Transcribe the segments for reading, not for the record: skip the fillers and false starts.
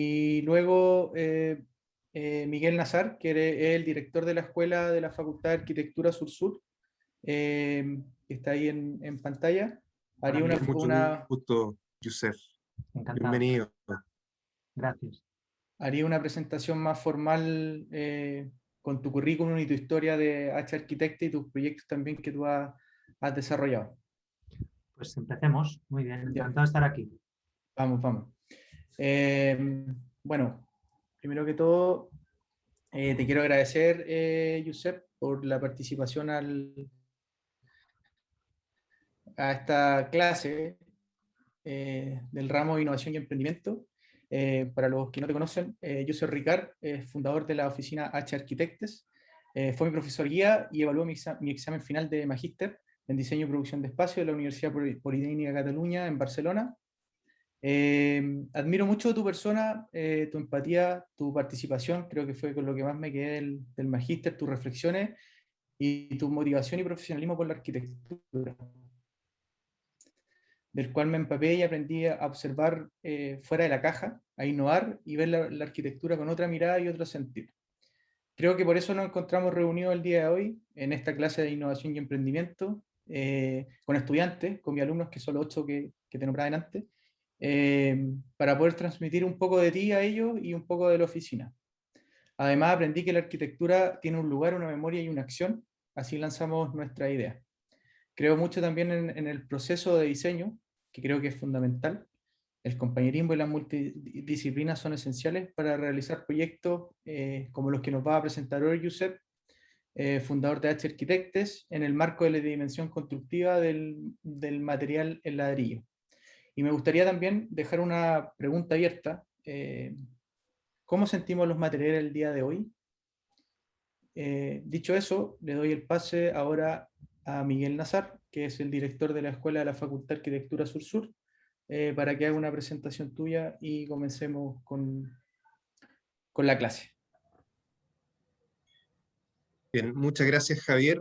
y luego Miguel Nazar, que es el director de la escuela de la Facultad de Arquitectura Sur-Sur, que está ahí en pantalla. Haría Mucho gusto, Youssef. Encantado. Bienvenido. Gracias. Haría una presentación más formal con tu currículum y tu historia de H Arquitecta y tus proyectos también que tú has desarrollado. Pues empecemos. Muy bien, Ya. encantado de estar aquí. Vamos, vamos. Bueno, primero que todo, te quiero agradecer, Youssef, por la participación a esta clase del ramo de Innovación y Emprendimiento. Para los que no te conocen, yo soy Ricard, fundador de la oficina H Arquitectes. Fue mi profesor guía y evaluó mi examen final de magíster en Diseño y Producción de Espacio de la Universidad Politécnica de Cataluña en Barcelona. Admiro mucho tu persona, tu empatía, tu participación, creo que fue con lo que más me quedé del magíster, tus reflexiones y tu motivación y profesionalismo por la arquitectura, del cual me empapé y aprendí a observar fuera de la caja, a innovar y ver la arquitectura con otra mirada y otro sentido. Creo que por eso nos encontramos reunidos el día de hoy en esta clase de innovación y emprendimiento con estudiantes, con mis alumnos, que son los 8 que te nombraba antes, para poder transmitir un poco de ti a ellos y un poco de la oficina. Además, aprendí que la arquitectura tiene un lugar, una memoria y una acción, así lanzamos nuestra idea. Creo mucho también en el proceso de diseño, que creo que es fundamental. El compañerismo y las multidisciplinas son esenciales para realizar proyectos como los que nos va a presentar hoy Youssef, fundador de H Arquitectes, en el marco de la dimensión constructiva del material en ladrillo. Y me gustaría también dejar una pregunta abierta. ¿Cómo sentimos los materiales el día de hoy? Dicho eso, le doy el pase ahora a Miguel Nazar, que es el director de la Escuela de la Facultad de Arquitectura Sur-Sur, para que haga una presentación tuya y comencemos con la clase. Bien, muchas gracias, Javier.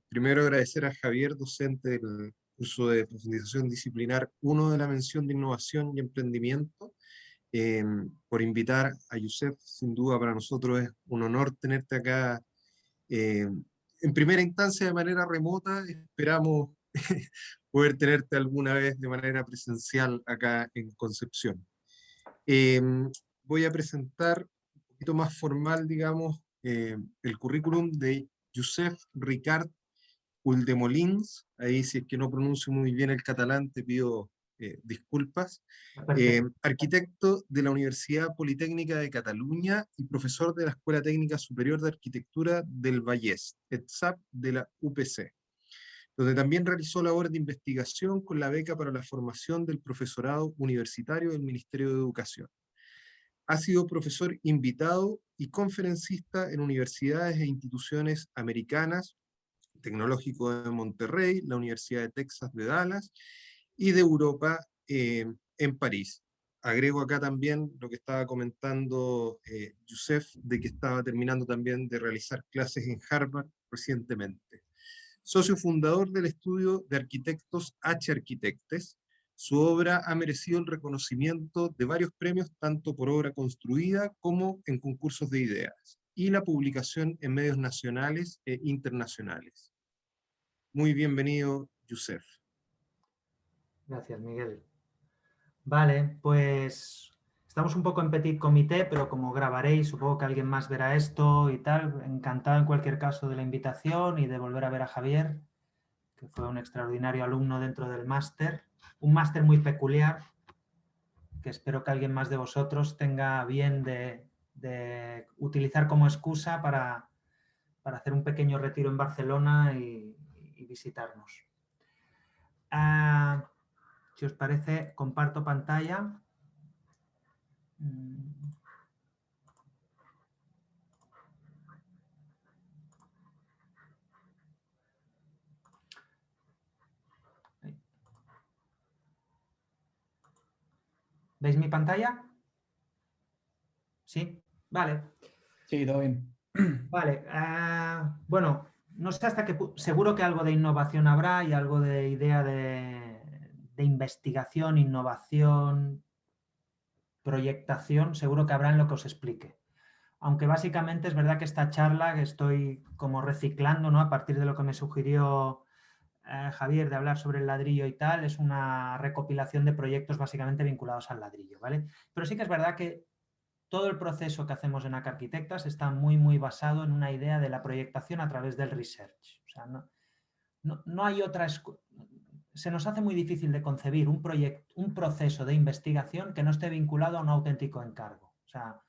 Primero agradecer a Javier, docente del curso de profundización disciplinar 1 de la mención de innovación y emprendimiento, por invitar a Youssef. Sin duda para nosotros es un honor tenerte acá en primera instancia de manera remota. Esperamos poder tenerte alguna vez de manera presencial acá en Concepción. Voy a presentar un poquito más formal, digamos, el currículum de Youssef Ricard Uldemolins. Ahí, si es que no pronuncio muy bien el catalán, te pido disculpas. Arquitecto de la Universidad Politécnica de Cataluña y profesor de la Escuela Técnica Superior de Arquitectura del Vallès, ETSAP de la UPC, donde también realizó labores de investigación con la beca para la formación del profesorado universitario del Ministerio de Educación. Ha sido profesor invitado y conferencista en universidades e instituciones americanas, Tecnológico de Monterrey, la Universidad de Texas de Dallas y de Europa en París. Agrego acá también lo que estaba comentando Youssef, de que estaba terminando también de realizar clases en Harvard recientemente. Socio fundador del estudio de arquitectos H Arquitectes, su obra ha merecido el reconocimiento de varios premios, tanto por obra construida como en concursos de ideas, y la publicación en medios nacionales e internacionales. Muy bienvenido, Youssef. Gracias, Miguel. Vale, pues estamos un poco en petit comité, pero como grabaréis, supongo que alguien más verá esto y tal. Encantado en cualquier caso de la invitación y de volver a ver a Javier, que fue un extraordinario alumno dentro del máster. Un máster muy peculiar, que espero que alguien más de vosotros tenga bien de utilizar como excusa para hacer un pequeño retiro en Barcelona y visitarnos. Si os parece, comparto pantalla. ¿Veis mi pantalla? ¿Sí? Vale. Sí, todo bien. Vale. Bueno, no sé hasta qué seguro que algo de innovación habrá y algo de idea de investigación, innovación, proyectación seguro que habrá en lo que os explique. Aunque básicamente es verdad que esta charla que estoy como reciclando, ¿no? A partir de lo que me sugirió Javier de hablar sobre el ladrillo y tal, es una recopilación de proyectos básicamente vinculados al ladrillo, ¿vale? Pero sí que es verdad que todo el proceso que hacemos en AC Arquitectas está muy basado en una idea de la proyectación a través del research. O sea, no hay otra... Se nos hace muy difícil de concebir un proceso de investigación que no esté vinculado a un auténtico encargo. O sea,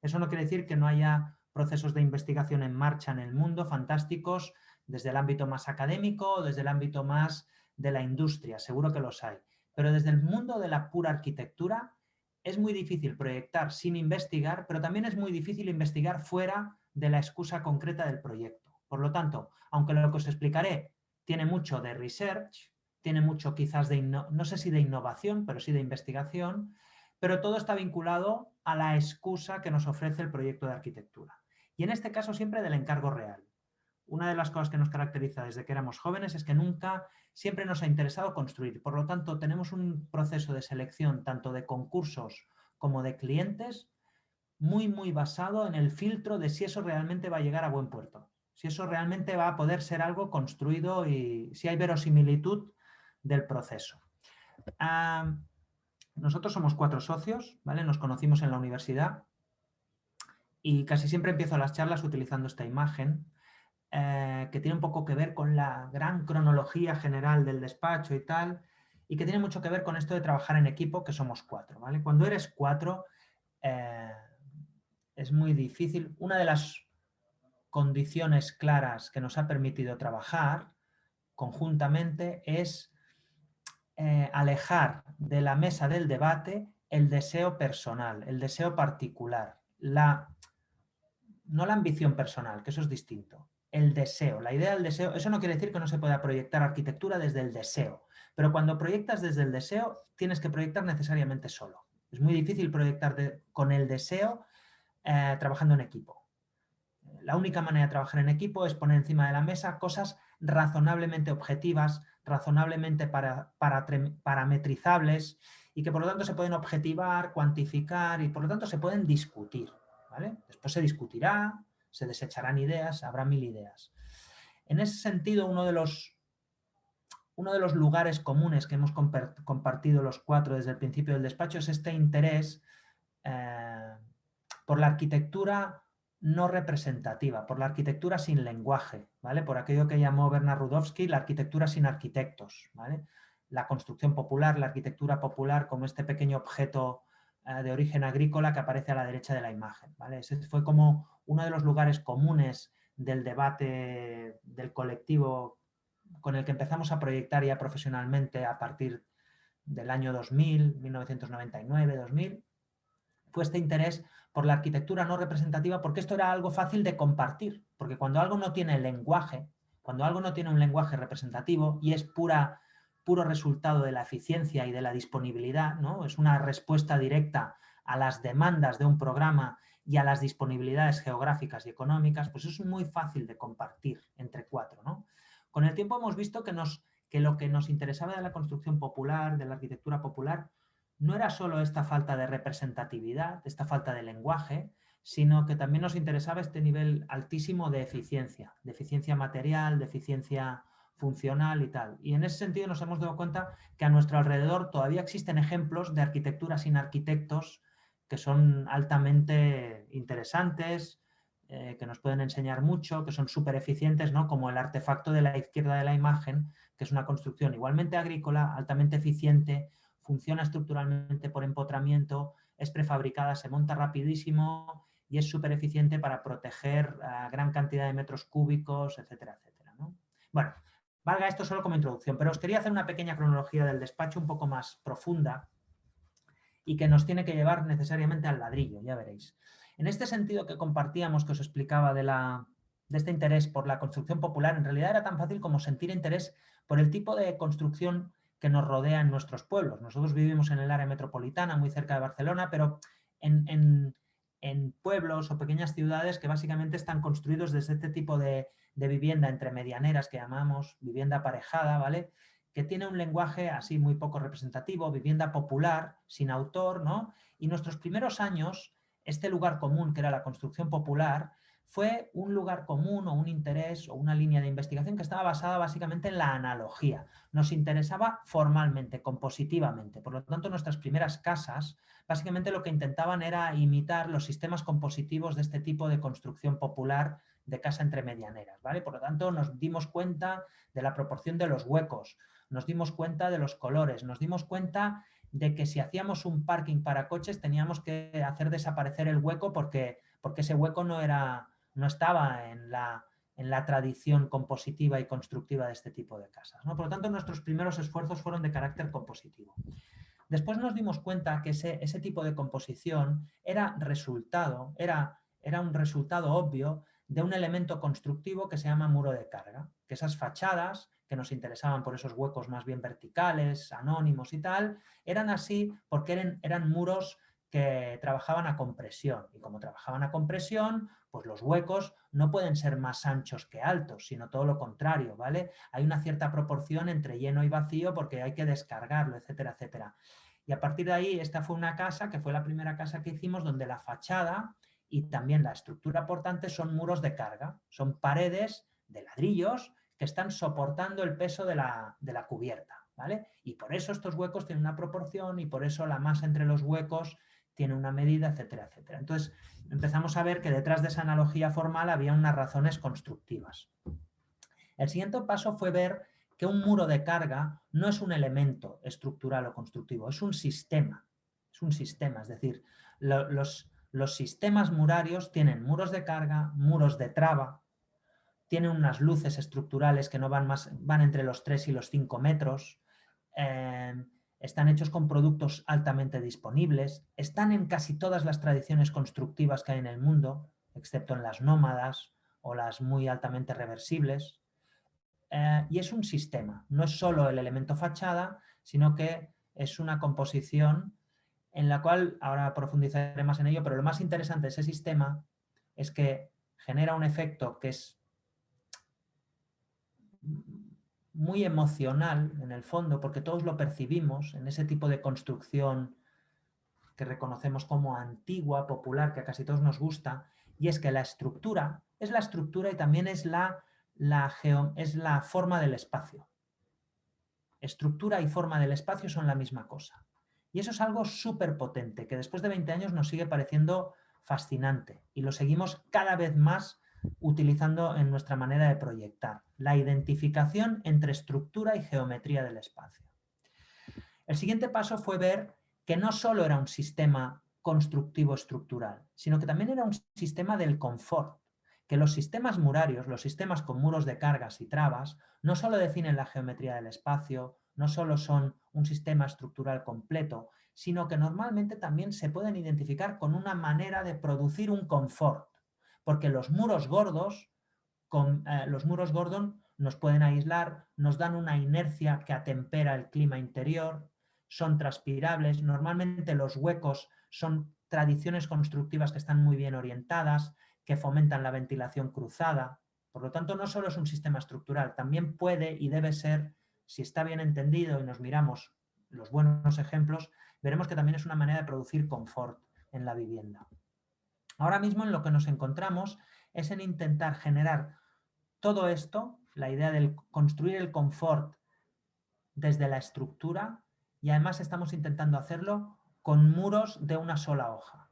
eso no quiere decir que no haya procesos de investigación en marcha en el mundo fantásticos desde el ámbito más académico, desde el ámbito más de la industria, seguro que los hay. Pero desde el mundo de la pura arquitectura es muy difícil proyectar sin investigar, pero también es muy difícil investigar fuera de la excusa concreta del proyecto. Por lo tanto, aunque lo que os explicaré tiene mucho de research, tiene mucho quizás de, no sé si de innovación, pero sí de investigación, pero todo está vinculado a la excusa que nos ofrece el proyecto de arquitectura. Y en este caso siempre del encargo real. Una de las cosas que nos caracteriza desde que éramos jóvenes es que siempre nos ha interesado construir. Por lo tanto, tenemos un proceso de selección tanto de concursos como de clientes muy basado en el filtro de si eso realmente va a llegar a buen puerto. Si eso realmente va a poder ser algo construido y si hay verosimilitud del proceso. Nosotros somos 4 socios, ¿vale? Nos conocimos en la universidad y casi siempre empiezo las charlas utilizando esta imagen que tiene un poco que ver con la gran cronología general del despacho y tal, y que tiene mucho que ver con esto de trabajar en equipo, que somos 4, ¿vale? Cuando eres 4 es muy difícil. Una de las condiciones claras que nos ha permitido trabajar conjuntamente es alejar de la mesa del debate el deseo personal, el deseo particular, no la ambición personal, que eso es distinto, el deseo, la idea del deseo. Eso no quiere decir que no se pueda proyectar arquitectura desde el deseo, pero cuando proyectas desde el deseo tienes que proyectar necesariamente solo. Es muy difícil proyectar con el deseo trabajando en equipo. La única manera de trabajar en equipo es poner encima de la mesa cosas razonablemente objetivas, razonablemente parametrizables y que por lo tanto se pueden objetivar, cuantificar y por lo tanto se pueden discutir, ¿vale? Después se discutirá, se desecharán ideas, habrá 1000 ideas. En ese sentido, uno de los lugares comunes que hemos compartido los 4 desde el principio del despacho es este interés por la arquitectura no representativa, por la arquitectura sin lenguaje, ¿vale? Por aquello que llamó Bernard Rudowski la arquitectura sin arquitectos, ¿vale? La construcción popular, la arquitectura popular como este pequeño objeto de origen agrícola que aparece a la derecha de la imagen, ¿vale? Ese fue como uno de los lugares comunes del debate del colectivo con el que empezamos a proyectar ya profesionalmente a partir del año 2000, 1999, 2000, fue este interés por la arquitectura no representativa, porque esto era algo fácil de compartir, porque cuando algo no tiene lenguaje, cuando algo no tiene un lenguaje representativo y es puro resultado de la eficiencia y de la disponibilidad, ¿no? Es una respuesta directa a las demandas de un programa y a las disponibilidades geográficas y económicas, pues es muy fácil de compartir entre 4, ¿no? Con el tiempo hemos visto que lo que nos interesaba de la construcción popular, de la arquitectura popular, no era solo esta falta de representatividad, esta falta de lenguaje, sino que también nos interesaba este nivel altísimo de eficiencia material, de eficiencia funcional y tal. Y en ese sentido nos hemos dado cuenta que a nuestro alrededor todavía existen ejemplos de arquitectura sin arquitectos que son altamente interesantes, que nos pueden enseñar mucho, que son súper eficientes, ¿no? Como el artefacto de la izquierda de la imagen, que es una construcción igualmente agrícola, altamente eficiente, funciona estructuralmente por empotramiento, es prefabricada, se monta rapidísimo y es súper eficiente para proteger a gran cantidad de metros cúbicos, etcétera, etcétera, ¿no? Bueno, valga esto solo como introducción, pero os quería hacer una pequeña cronología del despacho un poco más profunda y que nos tiene que llevar necesariamente al ladrillo, ya veréis. En este sentido que compartíamos, que os explicaba de este interés por la construcción popular, en realidad era tan fácil como sentir interés por el tipo de construcción que nos rodea en nuestros pueblos. Nosotros vivimos en el área metropolitana, muy cerca de Barcelona, pero en pueblos o pequeñas ciudades que básicamente están construidos desde este tipo de vivienda entre medianeras que llamamos vivienda aparejada, ¿vale? que tiene un lenguaje así muy poco representativo, vivienda popular, sin autor, ¿no? Y nuestros primeros años, este lugar común que era la construcción popular, fue un lugar común o un interés o una línea de investigación que estaba basada básicamente en la analogía. Nos interesaba formalmente, compositivamente. Por lo tanto, nuestras primeras casas básicamente lo que intentaban era imitar los sistemas compositivos de este tipo de construcción popular de casa entre medianeras, ¿vale? Por lo tanto, nos dimos cuenta de la proporción de los huecos, nos dimos cuenta de los colores, nos dimos cuenta de que si hacíamos un parking para coches teníamos que hacer desaparecer el hueco porque ese hueco no estaba en la tradición compositiva y constructiva de este tipo de casas, ¿no? Por lo tanto, nuestros primeros esfuerzos fueron de carácter compositivo. Después nos dimos cuenta que ese tipo de composición era un resultado obvio de un elemento constructivo que se llama muro de carga, que esas fachadas que nos interesaban por esos huecos más bien verticales, anónimos y tal, eran así porque eran muros que trabajaban a compresión. Y como trabajaban a compresión, pues los huecos no pueden ser más anchos que altos, sino todo lo contrario, ¿vale? Hay una cierta proporción entre lleno y vacío porque hay que descargarlo, etcétera, etcétera. Y a partir de ahí, esta fue una casa que fue la primera casa que hicimos donde la fachada y también la estructura portante son muros de carga, son paredes de ladrillos que están soportando el peso de la cubierta, ¿vale? Y por eso estos huecos tienen una proporción y por eso la masa entre los huecos tiene una medida, etcétera, etcétera. Entonces empezamos a ver que detrás de esa analogía formal había unas razones constructivas. El siguiente paso fue ver que un muro de carga no es un elemento estructural o constructivo, es un sistema. Es un sistema, es decir, los sistemas murarios tienen muros de carga, muros de traba, tienen unas luces estructurales que no van entre los 3 y los 5 metros, están hechos con productos altamente disponibles, están en casi todas las tradiciones constructivas que hay en el mundo, excepto en las nómadas o las muy altamente reversibles. Y es un sistema, no es solo el elemento fachada, sino que es una composición en la cual, ahora profundizaré más en ello, pero lo más interesante de ese sistema es que genera un efecto que es muy emocional en el fondo, porque todos lo percibimos en ese tipo de construcción que reconocemos como antigua, popular, que a casi todos nos gusta, y es que la estructura es la estructura y también es la forma del espacio. Estructura y forma del espacio son la misma cosa. Y eso es algo súper potente, que después de 20 años nos sigue pareciendo fascinante y lo seguimos cada vez más utilizando en nuestra manera de proyectar. La identificación entre estructura y geometría del espacio. El siguiente paso fue ver que no solo era un sistema constructivo estructural, sino que también era un sistema del confort, que los sistemas murarios, los sistemas con muros de cargas y trabas, no solo definen la geometría del espacio, no solo son un sistema estructural completo, sino que normalmente también se pueden identificar con una manera de producir un confort, porque los muros gordos, nos pueden aislar, nos dan una inercia que atempera el clima interior, son transpirables, normalmente los huecos son tradiciones constructivas que están muy bien orientadas, que fomentan la ventilación cruzada. Por lo tanto, no solo es un sistema estructural, también puede y debe ser, si está bien entendido y nos miramos los buenos ejemplos, veremos que también es una manera de producir confort en la vivienda. Ahora mismo en lo que nos encontramos es en intentar generar todo esto, la idea de construir el confort desde la estructura, y además estamos intentando hacerlo con muros de una sola hoja.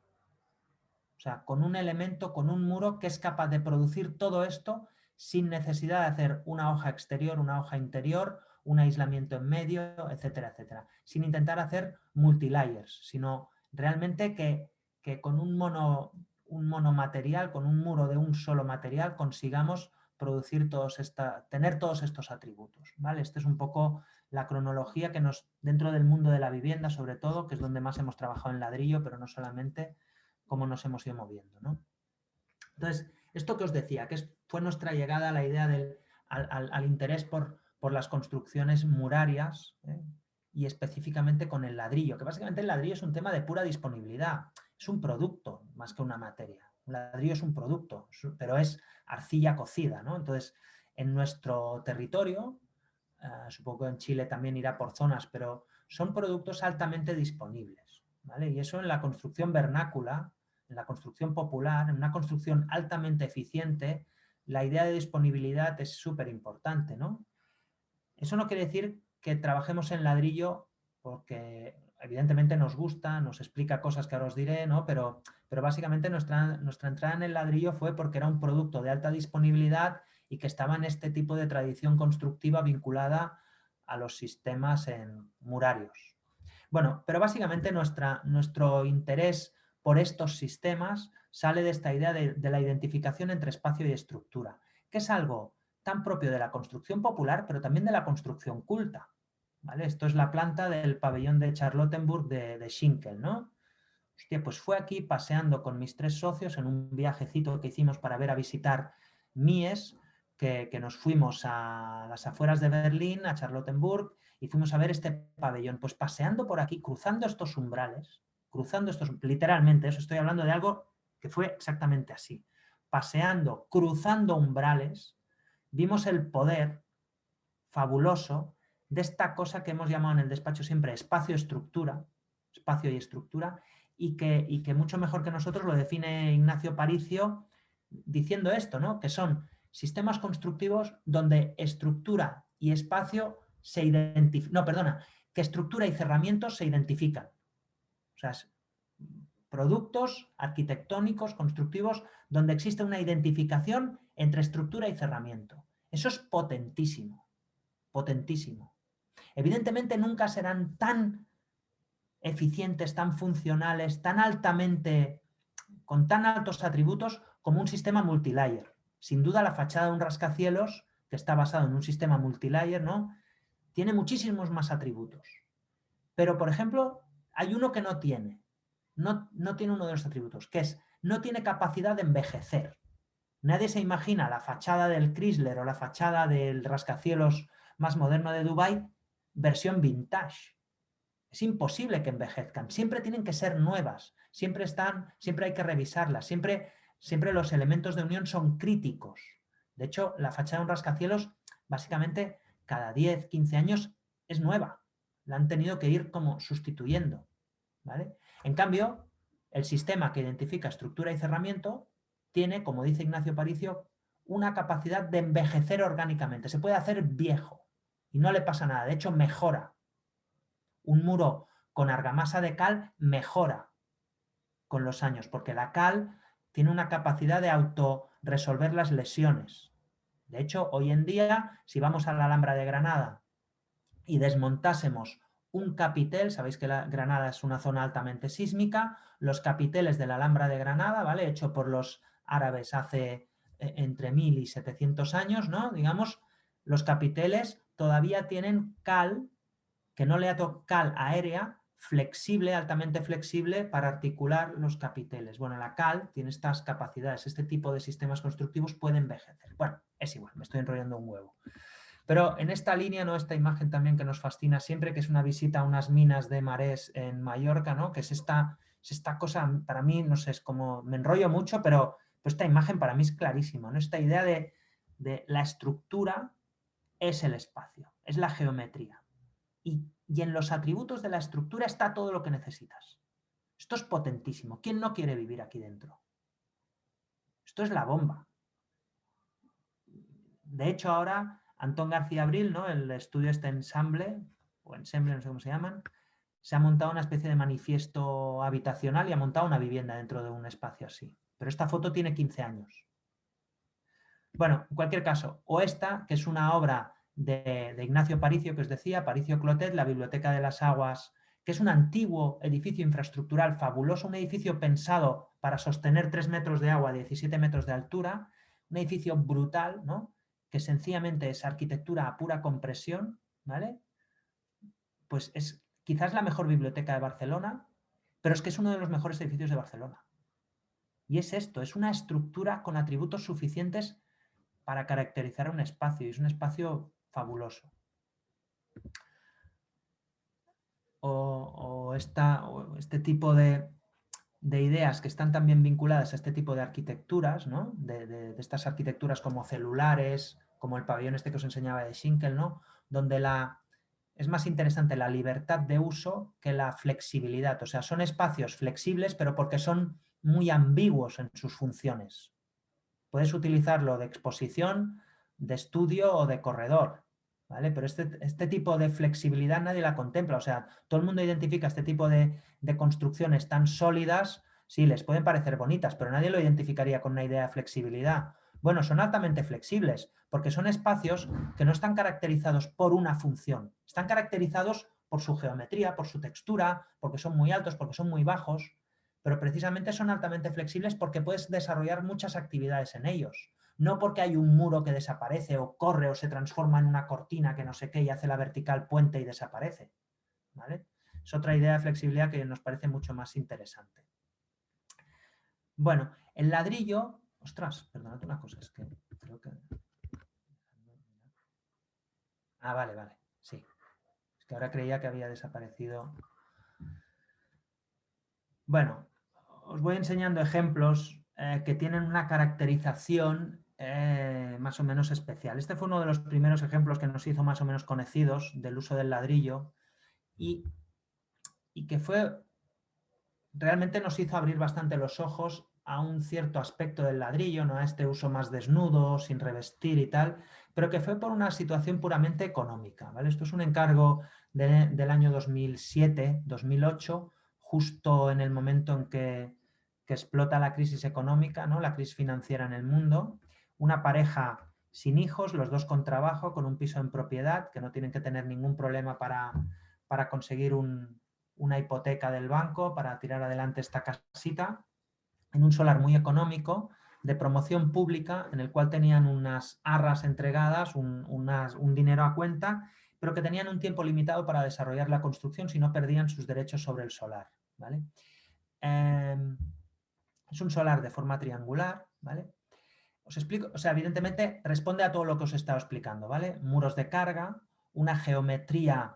O sea, con un elemento, con un muro que es capaz de producir todo esto sin necesidad de hacer una hoja exterior, una hoja interior, un aislamiento en medio, etcétera, etcétera. Sin intentar hacer multilayers, sino realmente que con un monomaterial, con un muro de un solo material, consigamos producir tener todos estos atributos, ¿vale? Esta es un poco la cronología que dentro del mundo de la vivienda, sobre todo, que es donde más hemos trabajado en ladrillo, pero no solamente, cómo nos hemos ido moviendo, ¿no? Entonces, esto que os decía, que fue nuestra llegada a la idea al interés por las construcciones murarias, y específicamente con el ladrillo, que básicamente el ladrillo es un tema de pura disponibilidad, es un producto más que una materia. Un ladrillo es un producto, pero es arcilla cocida, ¿no? Entonces, en nuestro territorio, supongo que en Chile también irá por zonas, pero son productos altamente disponibles, ¿vale? Y eso en la construcción vernácula, en la construcción popular, en una construcción altamente eficiente, la idea de disponibilidad es súper importante, ¿no? Eso no quiere decir que trabajemos en ladrillo porque evidentemente nos gusta, nos explica cosas que ahora os diré, ¿no? Pero básicamente nuestra entrada en el ladrillo fue porque era un producto de alta disponibilidad y que estaba en este tipo de tradición constructiva vinculada a los sistemas murarios. Bueno, pero básicamente nuestro interés por estos sistemas sale de esta idea de la identificación entre espacio y estructura, que es algo tan propio de la construcción popular, pero también de la construcción culta, ¿vale? Esto es la planta del pabellón de Charlottenburg de Schinkel, ¿no? Hostia, pues fue aquí paseando con mis 3 socios en un viajecito que hicimos para ver a visitar Mies, que nos fuimos a las afueras de Berlín, a Charlottenburg, y fuimos a ver este pabellón. Pues paseando por aquí, cruzando estos umbrales, literalmente, eso estoy hablando de algo que fue exactamente así. Paseando, cruzando umbrales, vimos el poder fabuloso de esta cosa que hemos llamado en el despacho siempre espacio-estructura, espacio y estructura, y que mucho mejor que nosotros lo define Ignacio Paricio diciendo esto, ¿no? Que son sistemas constructivos donde estructura y espacio se identifican, no, perdona, que estructura y cerramientos se identifican. O sea, productos arquitectónicos, constructivos, donde existe una identificación entre estructura y cerramiento. Eso es potentísimo, potentísimo. Evidentemente nunca serán tan eficientes, tan funcionales, tan altamente, con tan altos atributos como un sistema multilayer. Sin duda la fachada de un rascacielos, que está basado en un sistema multilayer, ¿no? Tiene muchísimos más atributos. Pero, por ejemplo, hay uno que no tiene. No tiene uno de los atributos, que es, no tiene capacidad de envejecer. Nadie se imagina la fachada del Chrysler o la fachada del rascacielos más moderno de Dubái versión vintage. Es imposible que envejezcan. Siempre tienen que ser nuevas. Siempre hay que revisarlas. Siempre los elementos de unión son críticos. De hecho, la fachada de un rascacielos, básicamente, cada 10, 15 años es nueva. La han tenido que ir como sustituyendo, ¿vale? En cambio, el sistema que identifica estructura y cerramiento tiene, como dice Ignacio Paricio, una capacidad de envejecer orgánicamente. Se puede hacer viejo y no le pasa nada. De hecho, mejora. Un muro con argamasa de cal mejora con los años, porque la cal tiene una capacidad de autorresolver las lesiones. De hecho, hoy en día, si vamos a la Alhambra de Granada y desmontásemos un capitel, sabéis que Granada es una zona altamente sísmica, los capiteles de la Alhambra de Granada, ¿vale? Hecho por los árabes hace entre 1000 y 700 años, ¿no? Digamos, los capiteles todavía tienen cal, que no le ha tocado cal aérea, flexible, altamente flexible para articular los capiteles. Bueno, la cal tiene estas capacidades, este tipo de sistemas constructivos puede envejecer. Bueno, es igual, me estoy enrollando un huevo. Pero en esta línea, ¿no? Esta imagen también que nos fascina siempre, que es una visita a unas minas de Marés en Mallorca, ¿no? Que es esta cosa, para mí, no sé, es como, me enrollo mucho, pero esta imagen para mí es clarísima, ¿no? Esta idea de la estructura es el espacio, es la geometría. Y en los atributos de la estructura está todo lo que necesitas. Esto es potentísimo. ¿Quién no quiere vivir aquí dentro? Esto es la bomba. De hecho, ahora Antón García Abril, ¿no? El estudio este Ensemble, o Ensemble, no sé cómo se llaman, se ha montado una especie de manifiesto habitacional y ha montado una vivienda dentro de un espacio así. Pero esta foto tiene 15 años. Bueno, en cualquier caso, o esta, que es una obra de Ignacio Paricio, que os decía, Paricio Clotet, la Biblioteca de las Aguas, que es un antiguo edificio infraestructural fabuloso, un edificio pensado para sostener 3 metros de agua, 17 metros de altura, un edificio brutal, ¿no? Que sencillamente es arquitectura a pura compresión, ¿vale? Pues es quizás la mejor biblioteca de Barcelona, pero es que es uno de los mejores edificios de Barcelona. Y es esto, es una estructura con atributos suficientes para caracterizar un espacio, y es un espacio fabuloso. O este tipo de ideas que están también vinculadas a este tipo de arquitecturas, ¿no? de estas arquitecturas como celulares, como el pabellón este que os enseñaba de Schinkel, ¿no? Donde es más interesante la libertad de uso que la flexibilidad. O sea, son espacios flexibles, pero porque son muy ambiguos en sus funciones. Puedes utilizarlo de exposición, de estudio o de corredor, ¿vale? Pero este tipo de flexibilidad nadie la contempla. O sea, todo el mundo identifica este tipo de construcciones tan sólidas. Sí, les pueden parecer bonitas, pero nadie lo identificaría con una idea de flexibilidad. Bueno, son altamente flexibles, porque son espacios que no están caracterizados por una función. Están caracterizados por su geometría, por su textura, porque son muy altos, porque son muy bajos, pero precisamente son altamente flexibles porque puedes desarrollar muchas actividades en ellos. No porque hay un muro que desaparece o corre o se transforma en una cortina que no sé qué y hace la vertical puente y desaparece, ¿vale? Es otra idea de flexibilidad que nos parece mucho más interesante. Bueno, el ladrillo... Ostras, perdonad una cosa, es que creo que... Ah, vale, sí. Es que ahora creía que había desaparecido. Bueno, os voy enseñando ejemplos que tienen una caracterización más o menos especial. Este fue uno de los primeros ejemplos que nos hizo más o menos conocidos del uso del ladrillo y que realmente nos hizo abrir bastante los ojos a un cierto aspecto del ladrillo, ¿no? A este uso más desnudo, sin revestir y tal, pero que fue por una situación puramente económica, ¿vale? Esto es un encargo del año 2007-2008, justo en el momento en que explota la crisis económica, ¿no? La crisis financiera en el mundo. Una pareja sin hijos, los dos con trabajo, con un piso en propiedad, que no tienen que tener ningún problema para conseguir una hipoteca del banco para tirar adelante esta casita, en un solar muy económico, de promoción pública, en el cual tenían unas arras entregadas, un dinero a cuenta, pero que tenían un tiempo limitado para desarrollar la construcción si no perdían sus derechos sobre el solar, ¿vale? Es un solar de forma triangular, ¿vale? Os explico, o sea, evidentemente responde a todo lo que os he estado explicando, ¿vale? Muros de carga, una geometría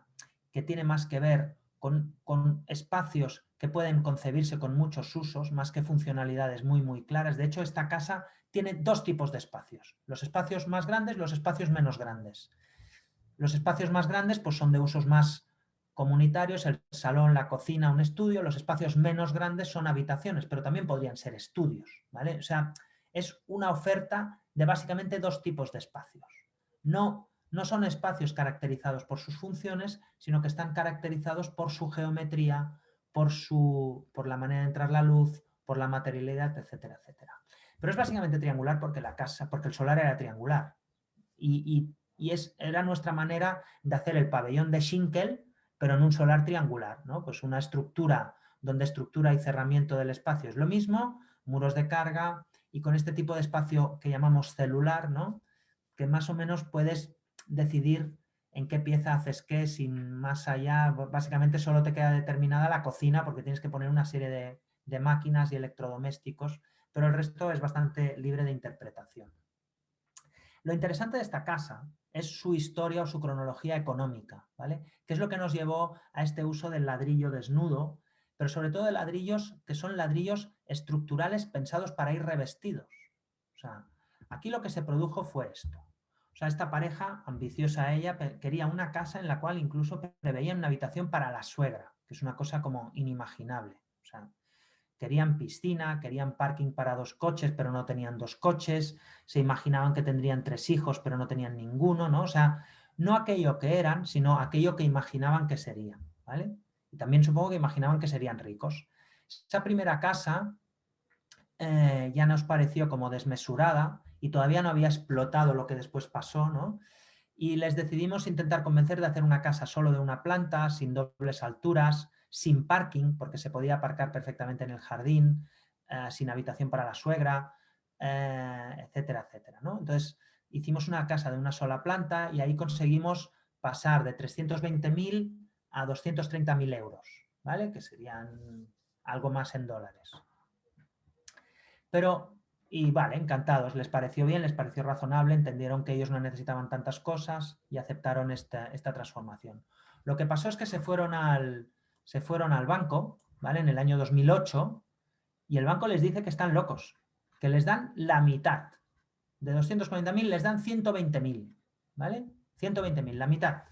que tiene más que ver con espacios que pueden concebirse con muchos usos, más que funcionalidades muy claras. De hecho, esta casa tiene dos tipos de espacios. Los espacios más grandes, los espacios menos grandes. Los espacios más grandes pues, son de usos más comunitarios, el salón, la cocina, un estudio. Los espacios menos grandes son habitaciones, pero también podrían ser estudios, ¿vale? O sea, es una oferta de básicamente dos tipos de espacios. No son espacios caracterizados por sus funciones, sino que están caracterizados por su geometría, por la manera de entrar la luz, por la materialidad, etcétera, etcétera. Pero es básicamente triangular porque el solar era triangular. Y era nuestra manera de hacer el pabellón de Schinkel, pero en un solar triangular, ¿no? Pues una estructura donde estructura y cerramiento del espacio es lo mismo, muros de carga, y con este tipo de espacio que llamamos celular, ¿no? Que más o menos puedes decidir en qué pieza haces qué, sin más allá, básicamente solo te queda determinada la cocina porque tienes que poner una serie de máquinas y electrodomésticos, pero el resto es bastante libre de interpretación. Lo interesante de esta casa es su historia o su cronología económica, ¿vale? Que es lo que nos llevó a este uso del ladrillo desnudo, pero sobre todo de ladrillos que son ladrillos estructurales pensados para ir revestidos. O sea, aquí lo que se produjo fue esto. O sea, esta pareja, ambiciosa ella, quería una casa en la cual incluso preveían una habitación para la suegra, que es una cosa como inimaginable. O sea, querían piscina, querían parking para 2 coches, pero no tenían 2 coches, se imaginaban que tendrían 3 hijos, pero no tenían ninguno, ¿no? O sea, no aquello que eran, sino aquello que imaginaban que serían, ¿vale? Y también supongo que imaginaban que serían ricos. Esa primera casa ya nos pareció como desmesurada y todavía no había explotado lo que después pasó, ¿no? Y les decidimos intentar convencer de hacer una casa solo de una planta, sin dobles alturas, sin parking, porque se podía aparcar perfectamente en el jardín, sin habitación para la suegra, etcétera, etcétera, ¿no? Entonces, hicimos una casa de una sola planta y ahí conseguimos pasar de 320.000 a 230.000 euros, ¿vale? Que serían algo más en dólares. Pero, y vale, encantados, les pareció bien, les pareció razonable, entendieron que ellos no necesitaban tantas cosas y aceptaron esta transformación. Lo que pasó es que se fueron al banco, ¿vale? En el año 2008, y el banco les dice que están locos, que les dan la mitad. De 240.000 les dan 120.000, ¿vale? 120.000, la mitad.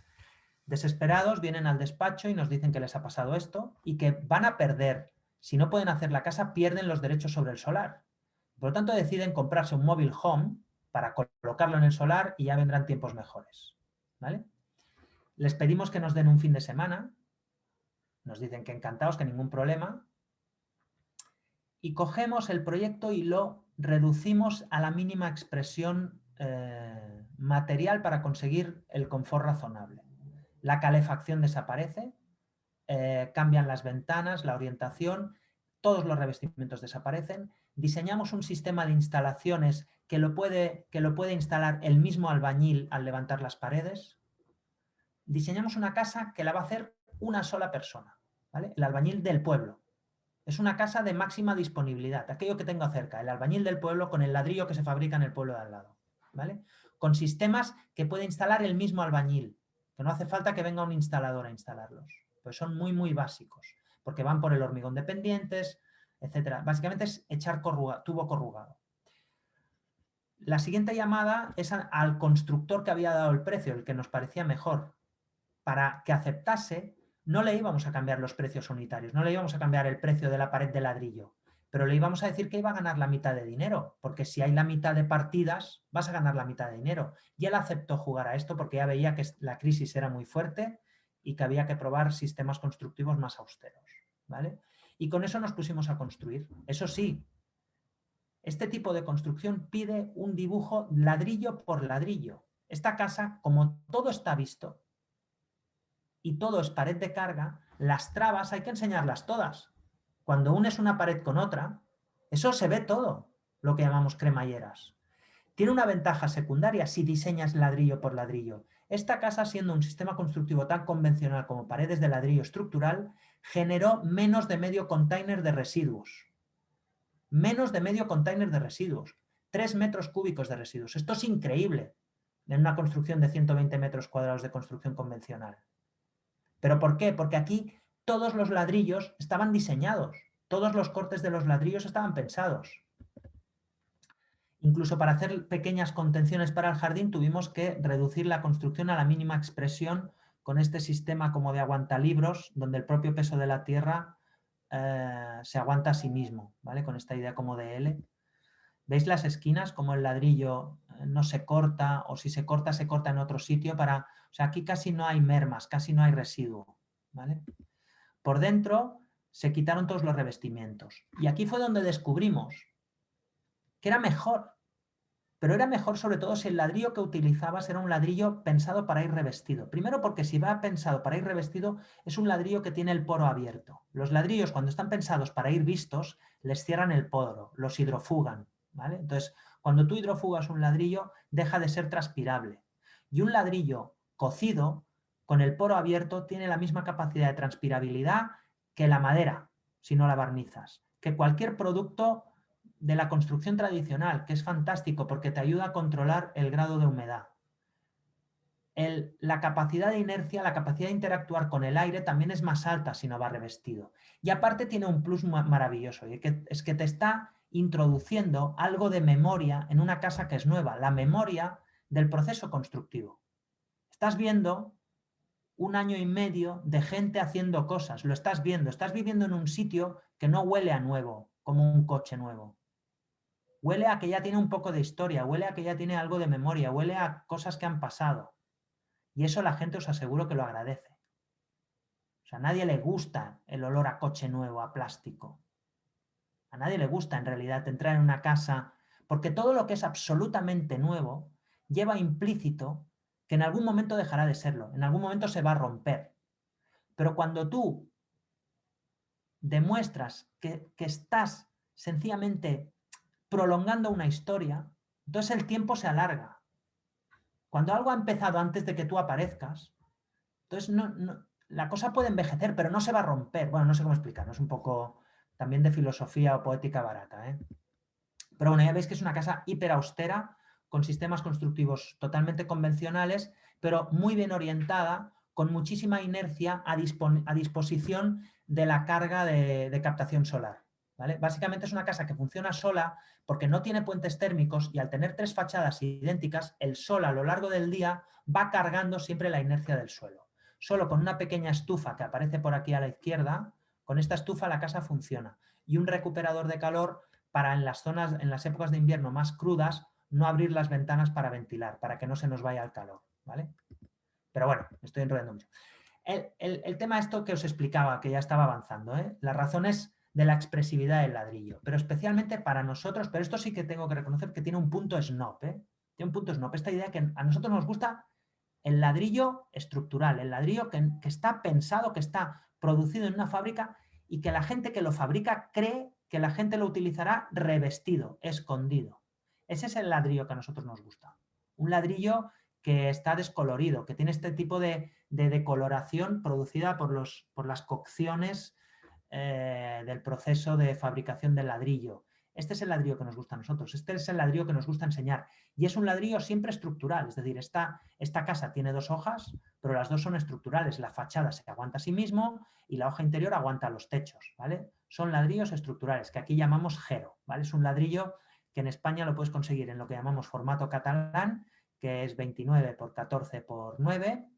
Desesperados vienen al despacho y nos dicen que les ha pasado esto y que van a perder. Si no pueden hacer la casa, pierden los derechos sobre el solar. Por lo tanto, deciden comprarse un móvil home para colocarlo en el solar y ya vendrán tiempos mejores, ¿vale? Les pedimos que nos den un fin de semana. Nos dicen que encantados, que ningún problema. Y cogemos el proyecto y lo reducimos a la mínima expresión material para conseguir el confort razonable. La calefacción desaparece, cambian las ventanas, la orientación, todos los revestimientos desaparecen. Diseñamos un sistema de instalaciones que lo puede instalar el mismo albañil al levantar las paredes. Diseñamos una casa que la va a hacer una sola persona, ¿vale? El albañil del pueblo. Es una casa de máxima disponibilidad, aquello que tengo cerca, el albañil del pueblo con el ladrillo que se fabrica en el pueblo de al lado, ¿vale? Con sistemas que puede instalar el mismo albañil, que no hace falta que venga un instalador a instalarlos, pues son muy, muy básicos, porque van por el hormigón dependientes, etc. Básicamente es echar tubo corrugado. La siguiente llamada es al constructor que había dado el precio, el que nos parecía mejor, para que aceptase. No le íbamos a cambiar los precios unitarios, no le íbamos a cambiar el precio de la pared de ladrillo, pero le íbamos a decir que iba a ganar la mitad de dinero, porque si hay la mitad de partidas, vas a ganar la mitad de dinero. Y él aceptó jugar a esto porque ya veía que la crisis era muy fuerte y que había que probar sistemas constructivos más austeros, ¿vale? Y con eso nos pusimos a construir. Eso sí, este tipo de construcción pide un dibujo ladrillo por ladrillo. Esta casa, como todo está visto, y todo es pared de carga, las trabas hay que enseñarlas todas. Cuando unes una pared con otra, eso se ve todo, lo que llamamos cremalleras. Tiene una ventaja secundaria si diseñas ladrillo por ladrillo. Esta casa, siendo un sistema constructivo tan convencional como paredes de ladrillo estructural, generó menos de medio container de residuos. Menos de medio container de residuos. 3 metros cúbicos de residuos. Esto es increíble en una construcción de 120 metros cuadrados de construcción convencional. ¿Pero por qué? Porque aquí todos los ladrillos estaban diseñados, todos los cortes de los ladrillos estaban pensados. Incluso para hacer pequeñas contenciones para el jardín tuvimos que reducir la construcción a la mínima expresión con este sistema como de aguantalibros, donde el propio peso de la tierra se aguanta a sí mismo, ¿vale? Con esta idea como de L. ¿Veis las esquinas? Como el ladrillo no se corta, o si se corta en otro sitio para... O sea, aquí casi no hay mermas, casi no hay residuo, ¿vale? Por dentro se quitaron todos los revestimientos. Y aquí fue donde descubrimos que era mejor. Pero era mejor sobre todo si el ladrillo que utilizabas era un ladrillo pensado para ir revestido. Primero porque si va pensado para ir revestido es un ladrillo que tiene el poro abierto. Los ladrillos cuando están pensados para ir vistos les cierran el poro, los hidrofugan, ¿vale? Entonces, cuando tú hidrofugas un ladrillo deja de ser transpirable. Y un ladrillo cocido con el poro abierto tiene la misma capacidad de transpirabilidad que la madera, si no la barnizas, que cualquier producto de la construcción tradicional, que es fantástico porque te ayuda a controlar el grado de humedad. La capacidad de inercia, la capacidad de interactuar con el aire también es más alta si no va revestido. Y aparte tiene un plus maravilloso, y es que te está introduciendo algo de memoria en una casa que es nueva, la memoria del proceso constructivo. Estás viendo 1 año y medio de gente haciendo cosas, lo estás viendo, estás viviendo en un sitio que no huele a nuevo, como un coche nuevo. Huele a que ya tiene un poco de historia, huele a que ya tiene algo de memoria, huele a cosas que han pasado. Y eso la gente os aseguro que lo agradece. O sea, a nadie le gusta el olor a coche nuevo, a plástico. A nadie le gusta en realidad entrar en una casa, porque todo lo que es absolutamente nuevo lleva implícito que en algún momento dejará de serlo, en algún momento se va a romper. Pero cuando tú demuestras que estás sencillamente prolongando una historia, entonces el tiempo se alarga. Cuando algo ha empezado antes de que tú aparezcas, entonces la cosa puede envejecer, pero no se va a romper. Bueno, no sé cómo explicarlo, es un poco también de filosofía o poética barata, ¿eh? Pero bueno, ya veis que es una casa hiper austera, con sistemas constructivos totalmente convencionales, pero muy bien orientada, con muchísima inercia a disposición de la carga de captación solar, ¿vale? Básicamente es una casa que funciona sola porque no tiene puentes térmicos y al tener 3 fachadas idénticas, el sol a lo largo del día va cargando siempre la inercia del suelo. Solo con una pequeña estufa que aparece por aquí a la izquierda, con esta estufa la casa funciona. Y un recuperador de calor para en las épocas de invierno más crudas, no abrir las ventanas para ventilar, para que no se nos vaya el calor, ¿vale? Pero bueno, me estoy enrollando mucho. El tema esto que os explicaba, que ya estaba avanzando, ¿eh? Las razones de la expresividad del ladrillo, pero especialmente para nosotros, pero esto sí que tengo que reconocer que tiene un punto snob, ¿eh? Tiene un punto snob, esta idea que a nosotros nos gusta el ladrillo estructural, el ladrillo que está pensado, que está producido en una fábrica y que la gente que lo fabrica cree que la gente lo utilizará revestido, escondido. Ese es el ladrillo que a nosotros nos gusta. Un ladrillo que está descolorido, que tiene este tipo de decoloración producida por las cocciones del proceso de fabricación del ladrillo. Este es el ladrillo que nos gusta a nosotros, este es el ladrillo que nos gusta enseñar. Y es un ladrillo siempre estructural, es decir, esta casa tiene 2 hojas, pero las 2 son estructurales. La fachada se aguanta a sí mismo y la hoja interior aguanta los techos, ¿vale? Son ladrillos estructurales, que aquí llamamos Gero, ¿vale? Es un ladrillo que en España lo puedes conseguir en lo que llamamos formato catalán, que es 29 por 14 por 9,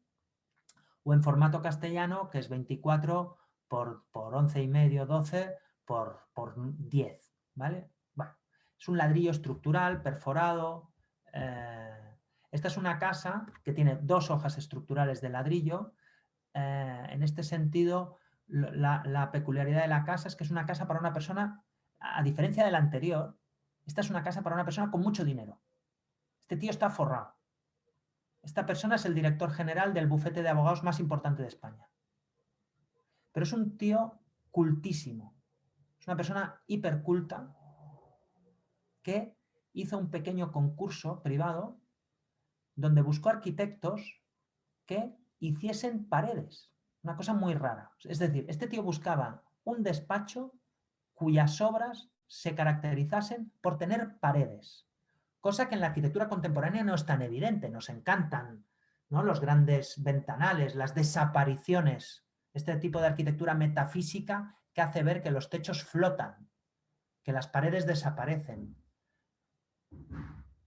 o en formato castellano, que es 24 por 11,5, 12 por 10, ¿vale? Bueno, es un ladrillo estructural, perforado. Esta es una casa que tiene 2 hojas estructurales de ladrillo. En este sentido, la peculiaridad de la casa es que es una casa para una persona, a diferencia de la anterior, esta es una casa para una persona con mucho dinero. Este tío está forrado. Esta persona es el director general del bufete de abogados más importante de España. Pero es un tío cultísimo. Es una persona hiperculta que hizo un pequeño concurso privado donde buscó arquitectos que hiciesen paredes. Una cosa muy rara. Es decir, este tío buscaba un despacho cuyas obras se caracterizasen por tener paredes. Cosa que en la arquitectura contemporánea no es tan evidente. Nos encantan, ¿no?, los grandes ventanales, las desapariciones, este tipo de arquitectura metafísica que hace ver que los techos flotan, que las paredes desaparecen.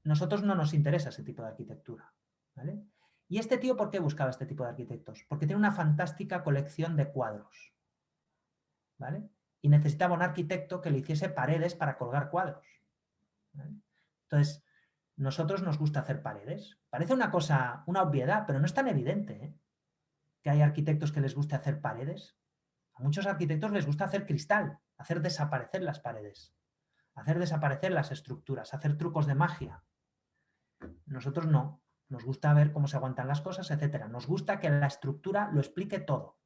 Nosotros no nos interesa ese tipo de arquitectura, ¿vale? ¿Y este tío por qué buscaba este tipo de arquitectos? Porque tiene una fantástica colección de cuadros, ¿vale? Y necesitaba un arquitecto que le hiciese paredes para colgar cuadros, ¿vale? Entonces, nosotros nos gusta hacer paredes. Parece una cosa, una obviedad, pero no es tan evidente, ¿eh?, que hay arquitectos que les guste hacer paredes. A muchos arquitectos les gusta hacer cristal, hacer desaparecer las paredes, hacer desaparecer las estructuras, hacer trucos de magia. Nosotros no. Nos gusta ver cómo se aguantan las cosas, etc. Nos gusta que la estructura lo explique todo.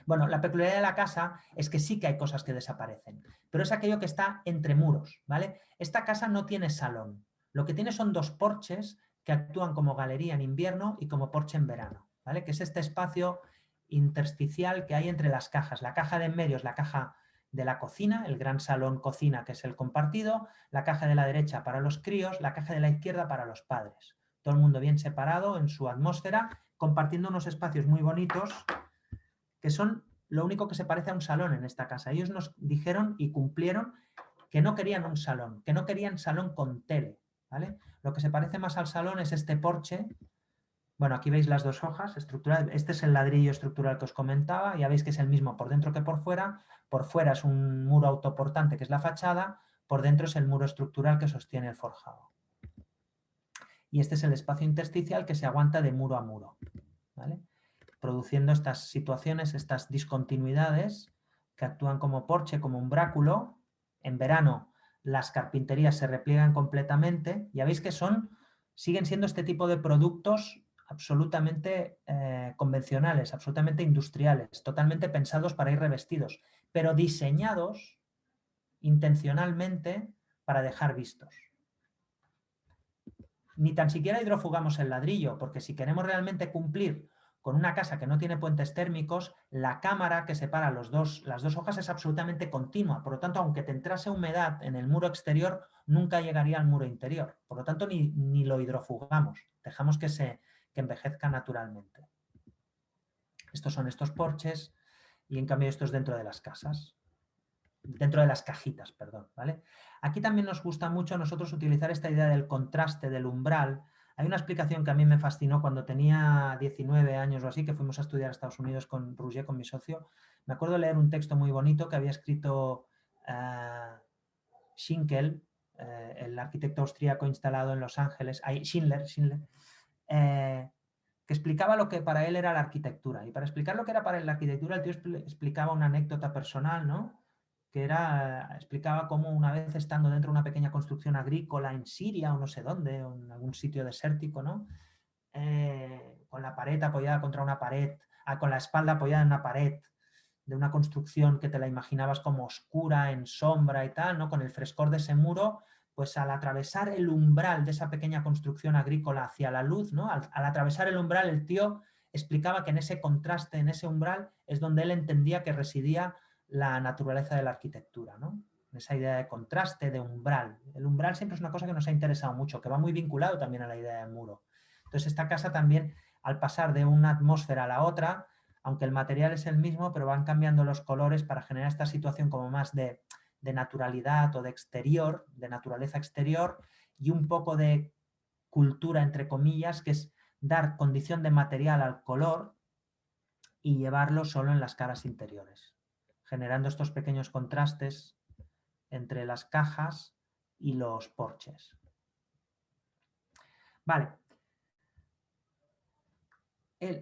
Bueno, la peculiaridad de la casa es que sí que hay cosas que desaparecen, pero es aquello que está entre muros, ¿vale? Esta casa no tiene salón. Lo que tiene son 2 porches que actúan como galería en invierno y como porche en verano, ¿vale? Que es este espacio intersticial que hay entre las cajas. La caja de en medio es la caja de la cocina, el gran salón cocina, que es el compartido, la caja de la derecha para los críos, la caja de la izquierda para los padres. Todo el mundo bien separado en su atmósfera, compartiendo unos espacios muy bonitos que son lo único que se parece a un salón en esta casa. Ellos nos dijeron y cumplieron que no querían un salón, que no querían salón con tele, ¿vale? Lo que se parece más al salón es este porche. Bueno, aquí veis las 2 hojas estructurales. Este es el ladrillo estructural que os comentaba. Ya veis que es el mismo por dentro que por fuera. Por fuera es un muro autoportante, que es la fachada. Por dentro es el muro estructural que sostiene el forjado. Y este es el espacio intersticial que se aguanta de muro a muro, ¿vale?, produciendo estas situaciones, estas discontinuidades que actúan como porche, como umbráculo. En verano las carpinterías se repliegan completamente. Ya veis que siguen siendo este tipo de productos absolutamente convencionales, absolutamente industriales, totalmente pensados para ir revestidos, pero diseñados intencionalmente para dejar vistos. Ni tan siquiera hidrofugamos el ladrillo, porque si queremos realmente cumplir con una casa que no tiene puentes térmicos, la cámara que separa las 2 hojas es absolutamente continua. Por lo tanto, aunque te entrase humedad en el muro exterior, nunca llegaría al muro interior. Por lo tanto, ni lo hidrofugamos. Dejamos que envejezca naturalmente. Estos son estos porches y en cambio esto es dentro de las casas. dentro de las cajitas, perdón, ¿vale? Aquí también nos gusta mucho a nosotros utilizar esta idea del contraste, del umbral. Hay una explicación que a mí me fascinó cuando tenía 19 años o así, que fuimos a estudiar a Estados Unidos con Roger, con mi socio. Me acuerdo leer un texto muy bonito que había escrito Schinkel, el arquitecto austríaco instalado en Los Ángeles, Schindler, que explicaba lo que para él era la arquitectura. Y para explicar lo que era para él la arquitectura, el tío explicaba una anécdota personal, ¿no? Que era, explicaba cómo una vez estando dentro de una pequeña construcción agrícola en Siria o no sé dónde, o en algún sitio desértico, ¿no? Con la pared apoyada contra una pared, con la espalda apoyada en una pared de una construcción que te la imaginabas como oscura, en sombra y tal, ¿no? Con el frescor de ese muro, pues al atravesar el umbral de esa pequeña construcción agrícola hacia la luz, ¿no? Al atravesar el umbral, el tío explicaba que en ese contraste, en ese umbral, es donde él entendía que residía la naturaleza de la arquitectura, ¿no? Esa idea de contraste, de umbral. El umbral siempre es una cosa que nos ha interesado mucho, que va muy vinculado también a la idea de muro. Entonces esta casa también, al pasar de una atmósfera a la otra, aunque el material es el mismo, pero van cambiando los colores para generar esta situación como más de naturalidad o de exterior, de naturaleza exterior, y un poco de cultura, entre comillas, que es dar condición de material al color y llevarlo solo en las caras interiores, generando estos pequeños contrastes entre las cajas y los porches. Vale.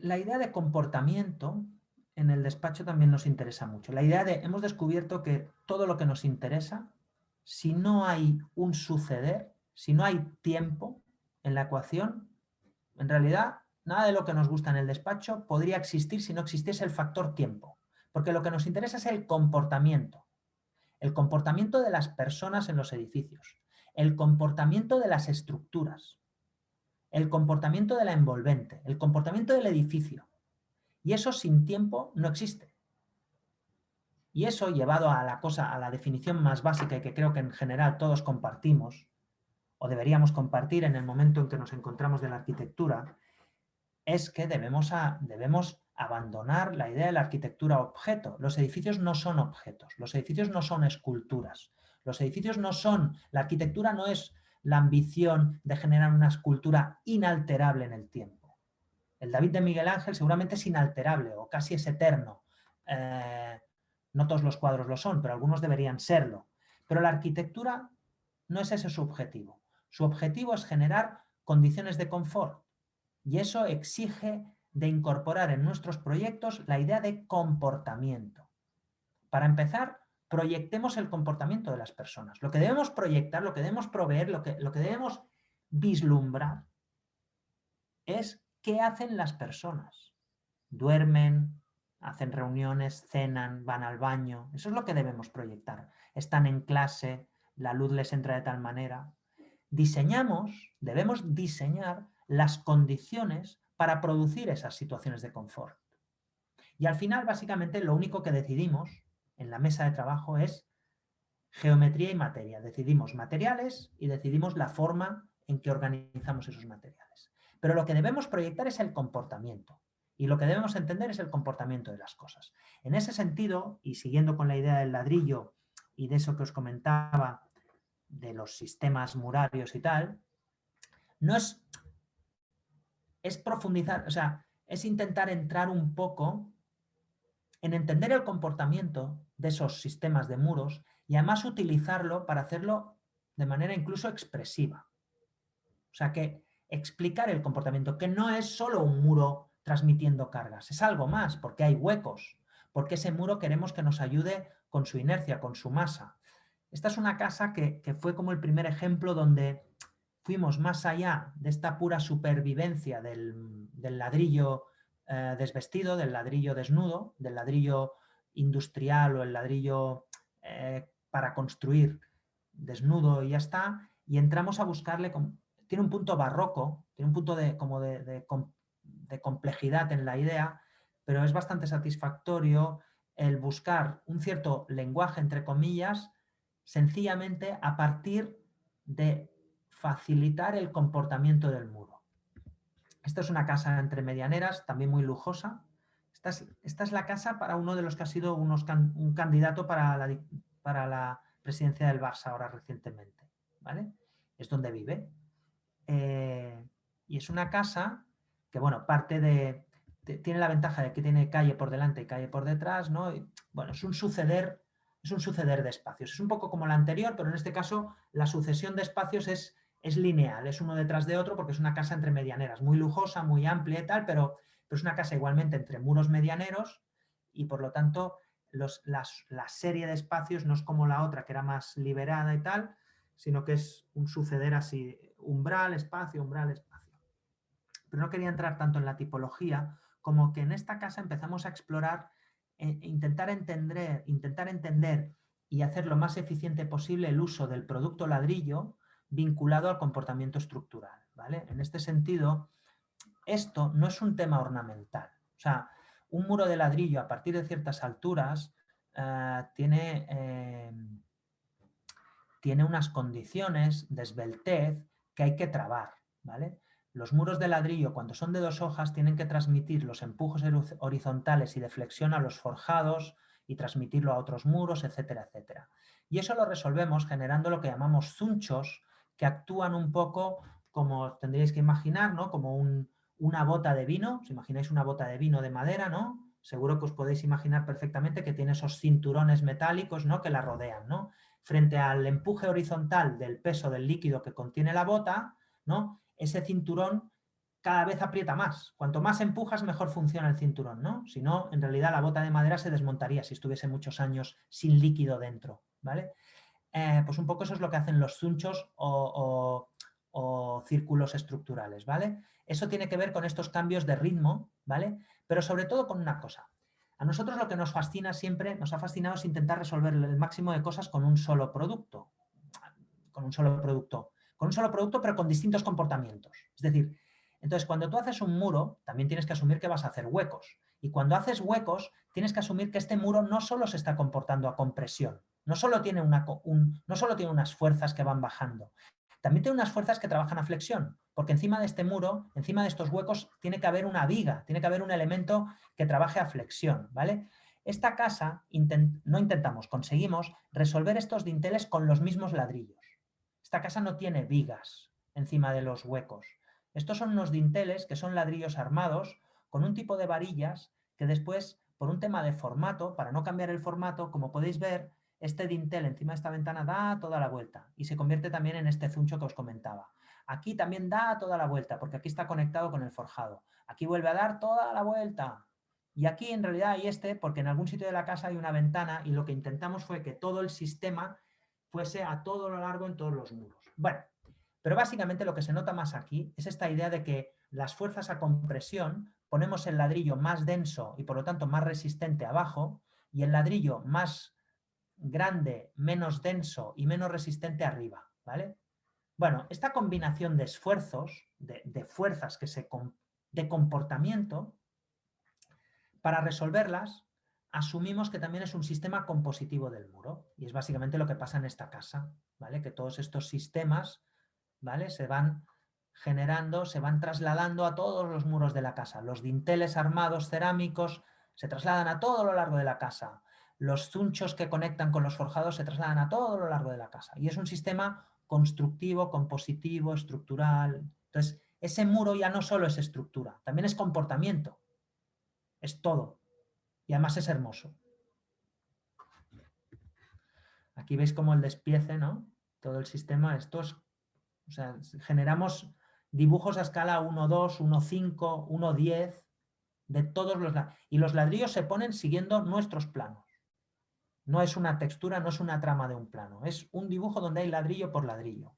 La idea de comportamiento en el despacho también nos interesa mucho. La idea de, hemos descubierto que todo lo que nos interesa, si no hay un suceder, si no hay tiempo en la ecuación, en realidad nada de lo que nos gusta en el despacho podría existir si no existiese el factor tiempo. Porque lo que nos interesa es el comportamiento de las personas en los edificios, el comportamiento de las estructuras, el comportamiento de la envolvente, el comportamiento del edificio. Y eso sin tiempo no existe. Y eso, llevado a la definición más básica y que creo que en general todos compartimos, o deberíamos compartir en el momento en que nos encontramos de la arquitectura, es que debemos abandonar la idea de la arquitectura objeto. Los edificios no son objetos, los edificios no son esculturas, los edificios no son, la arquitectura no es la ambición de generar una escultura inalterable en el tiempo. El David de Miguel Ángel seguramente es inalterable o casi es eterno. No todos los cuadros lo son, pero algunos deberían serlo. Pero la arquitectura no es ese su objetivo. Su objetivo es generar condiciones de confort. Y eso exige de incorporar en nuestros proyectos la idea de comportamiento. Para empezar, proyectemos el comportamiento de las personas. Lo que debemos proyectar, lo que debemos proveer, lo que debemos vislumbrar es qué hacen las personas. Duermen, hacen reuniones, cenan, van al baño. Eso es lo que debemos proyectar. Están en clase, la luz les entra de tal manera. Debemos diseñar las condiciones para producir esas situaciones de confort. Y al final, básicamente, lo único que decidimos en la mesa de trabajo es geometría y materia. Decidimos materiales y decidimos la forma en que organizamos esos materiales. Pero lo que debemos proyectar es el comportamiento. Y lo que debemos entender es el comportamiento de las cosas. En ese sentido, y siguiendo con la idea del ladrillo y de eso que os comentaba, de los sistemas murarios y tal, no es profundizar, o sea, es intentar entrar un poco en entender el comportamiento de esos sistemas de muros y además utilizarlo para hacerlo de manera incluso expresiva. O sea, que explicar el comportamiento, que no es solo un muro transmitiendo cargas, es algo más, porque hay huecos, porque ese muro queremos que nos ayude con su inercia, con su masa. Esta es una casa que fue como el primer ejemplo donde fuimos más allá de esta pura supervivencia del ladrillo desvestido, del ladrillo desnudo, del ladrillo industrial o el ladrillo para construir desnudo y ya está, y entramos a buscarle, tiene un punto barroco, tiene un punto de complejidad en la idea, pero es bastante satisfactorio el buscar un cierto lenguaje, entre comillas, sencillamente a partir de facilitar el comportamiento del muro. Esta es una casa entre medianeras, también muy lujosa. Esta es la casa para uno de los que ha sido un candidato para para la presidencia del Barça ahora recientemente, ¿vale? Es donde vive. Y es una casa que, bueno, tiene la ventaja de que tiene calle por delante y calle por detrás, ¿no? Y, bueno, es un suceder de espacios. Es un poco como la anterior, pero en este caso la sucesión de espacios es lineal, es uno detrás de otro porque es una casa entre medianeras, muy lujosa, muy amplia y tal, pero es una casa igualmente entre muros medianeros y por lo tanto la serie de espacios no es como la otra que era más liberada y tal, sino que es un suceder así, umbral, espacio, umbral, espacio. Pero no quería entrar tanto en la tipología como que en esta casa empezamos a explorar, intentar entender y hacer lo más eficiente posible el uso del producto ladrillo vinculado al comportamiento estructural, ¿vale? En este sentido, esto no es un tema ornamental. O sea, un muro de ladrillo a partir de ciertas alturas tiene unas condiciones de esbeltez que hay que trabar, ¿vale? Los muros de ladrillo, cuando son de 2 hojas, tienen que transmitir los empujos horizontales y de flexión a los forjados y transmitirlo a otros muros, etcétera, etcétera. Y eso lo resolvemos generando lo que llamamos zunchos, que actúan un poco como tendríais que imaginar, ¿no? Como una bota de vino. ¿Os imagináis una bota de vino de madera, ¿no? Seguro que os podéis imaginar perfectamente que tiene esos cinturones metálicos, ¿no? Que la rodean, ¿no? Frente al empuje horizontal del peso del líquido que contiene la bota, ¿no? Ese cinturón cada vez aprieta más. Cuanto más empujas, mejor funciona el cinturón, ¿no? Si no, en realidad la bota de madera se desmontaría si estuviese muchos años sin líquido dentro, ¿vale? Pues un poco eso es lo que hacen los zunchos o círculos estructurales, ¿vale? Eso tiene que ver con estos cambios de ritmo, ¿vale? Pero sobre todo con una cosa. A nosotros lo que nos fascina siempre, nos ha fascinado es intentar resolver el máximo de cosas con un solo producto. Con un solo producto, pero con distintos comportamientos. Es decir, entonces cuando tú haces un muro, también tienes que asumir que vas a hacer huecos. Y cuando haces huecos, tienes que asumir que este muro no solo se está comportando a compresión, no solo tiene unas fuerzas que van bajando, también tiene unas fuerzas que trabajan a flexión, porque encima de este muro, encima de estos huecos, tiene que haber una viga, tiene que haber un elemento que trabaje a flexión, ¿vale? Esta casa conseguimos resolver estos dinteles con los mismos ladrillos. Esta casa no tiene vigas encima de los huecos. Estos son unos dinteles que son ladrillos armados con un tipo de varillas que después, por un tema de formato, para no cambiar el formato, como podéis ver, este dintel encima de esta ventana da toda la vuelta y se convierte también en este zuncho que os comentaba. Aquí también da toda la vuelta porque aquí está conectado con el forjado. Aquí vuelve a dar toda la vuelta. Y aquí en realidad hay porque en algún sitio de la casa hay una ventana y lo que intentamos fue que todo el sistema fuese a todo lo largo en todos los muros. Bueno, pero básicamente lo que se nota más aquí es esta idea de que las fuerzas a compresión ponemos el ladrillo más denso y por lo tanto más resistente abajo y el ladrillo más grande, menos denso y menos resistente arriba, ¿vale? Bueno, esta combinación de esfuerzos, de fuerzas de comportamiento, para resolverlas, asumimos que también es un sistema compositivo del muro. Y es básicamente lo que pasa en esta casa, ¿vale? Que todos estos sistemas, ¿vale? Se van generando, se van trasladando a todos los muros de la casa. Los dinteles armados cerámicos se trasladan a todo lo largo de la casa. Los zunchos que conectan con los forjados se trasladan a todo lo largo de la casa. Y es un sistema constructivo, compositivo, estructural. Entonces, ese muro ya no solo es estructura, también es comportamiento. Es todo. Y además es hermoso. Aquí veis como el despiece, ¿no? Todo el sistema, o sea, generamos dibujos a escala 1,2, 1,5, 1,10 de todos los ladrillos. Y los ladrillos se ponen siguiendo nuestros planos. No es una textura, no es una trama de un plano. Es un dibujo donde hay ladrillo por ladrillo.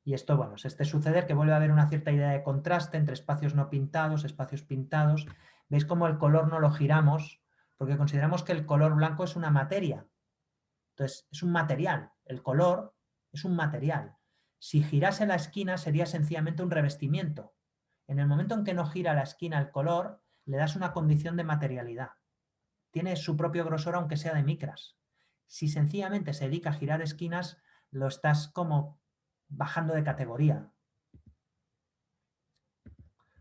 Y esto, bueno, es este suceder que vuelve a haber una cierta idea de contraste entre espacios no pintados, espacios pintados. ¿Veis cómo el color no lo giramos? Porque consideramos que el color blanco es una materia. Entonces, es un material. El color es un material. Si girase la esquina sería sencillamente un revestimiento. En el momento en que no gira la esquina el color, le das una condición de materialidad. Tiene su propio grosor aunque sea de micras. Si sencillamente se dedica a girar esquinas, lo estás como bajando de categoría.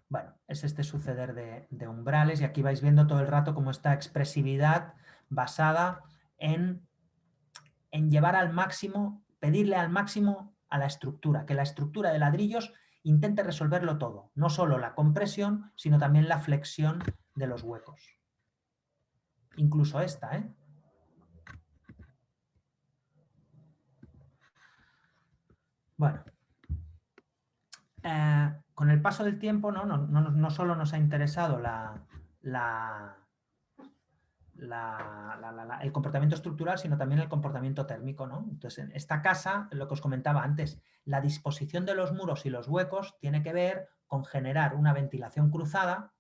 Bueno, es este suceder de umbrales y aquí vais viendo todo el rato como esta expresividad basada en llevar al máximo, pedirle al máximo a la estructura, que la estructura de ladrillos intente resolverlo todo, no solo la compresión, sino también la flexión de los huecos. Incluso esta, ¿eh? Bueno, con el paso del tiempo no solo nos ha interesado el comportamiento estructural, sino también el comportamiento térmico, ¿no? Entonces, en esta casa, lo que os comentaba antes, la disposición de los muros y los huecos tiene que ver con generar una ventilación cruzada.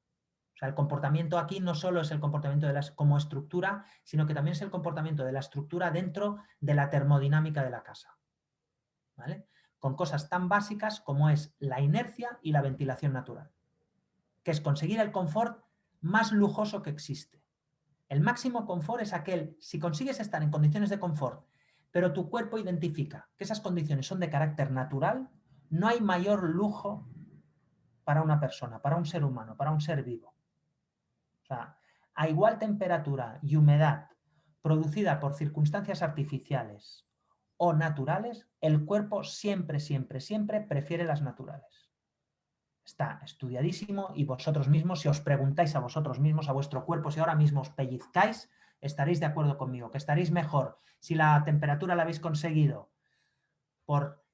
O sea, el comportamiento aquí no solo es el comportamiento como estructura, sino que también es el comportamiento de la estructura dentro de la termodinámica de la casa, ¿vale? Con cosas tan básicas como es la inercia y la ventilación natural, que es conseguir el confort más lujoso que existe. El máximo confort es aquel, si consigues estar en condiciones de confort, pero tu cuerpo identifica que esas condiciones son de carácter natural, no hay mayor lujo para una persona, para un ser humano, para un ser vivo. O sea, a igual temperatura y humedad producida por circunstancias artificiales o naturales, el cuerpo siempre prefiere las naturales. Está estudiadísimo y vosotros mismos, si os preguntáis a vosotros mismos, a vuestro cuerpo, si ahora mismo os pellizcáis, estaréis de acuerdo conmigo, que estaréis mejor si la temperatura la habéis conseguido por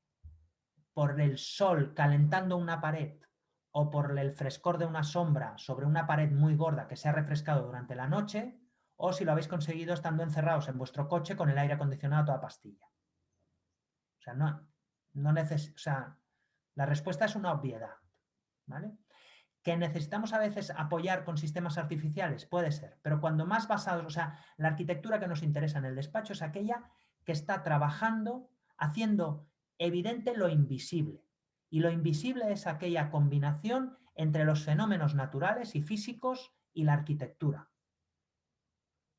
el sol calentando una pared o por el frescor de una sombra sobre una pared muy gorda que se ha refrescado durante la noche, o si lo habéis conseguido estando encerrados en vuestro coche con el aire acondicionado a toda pastilla. O sea, o sea, la respuesta es una obviedad, ¿vale? ¿Que necesitamos a veces apoyar con sistemas artificiales? Puede ser, pero cuando más basados, o sea, la arquitectura que nos interesa en el despacho es aquella que está trabajando, haciendo evidente lo invisible. Y lo invisible es aquella combinación entre los fenómenos naturales y físicos y la arquitectura.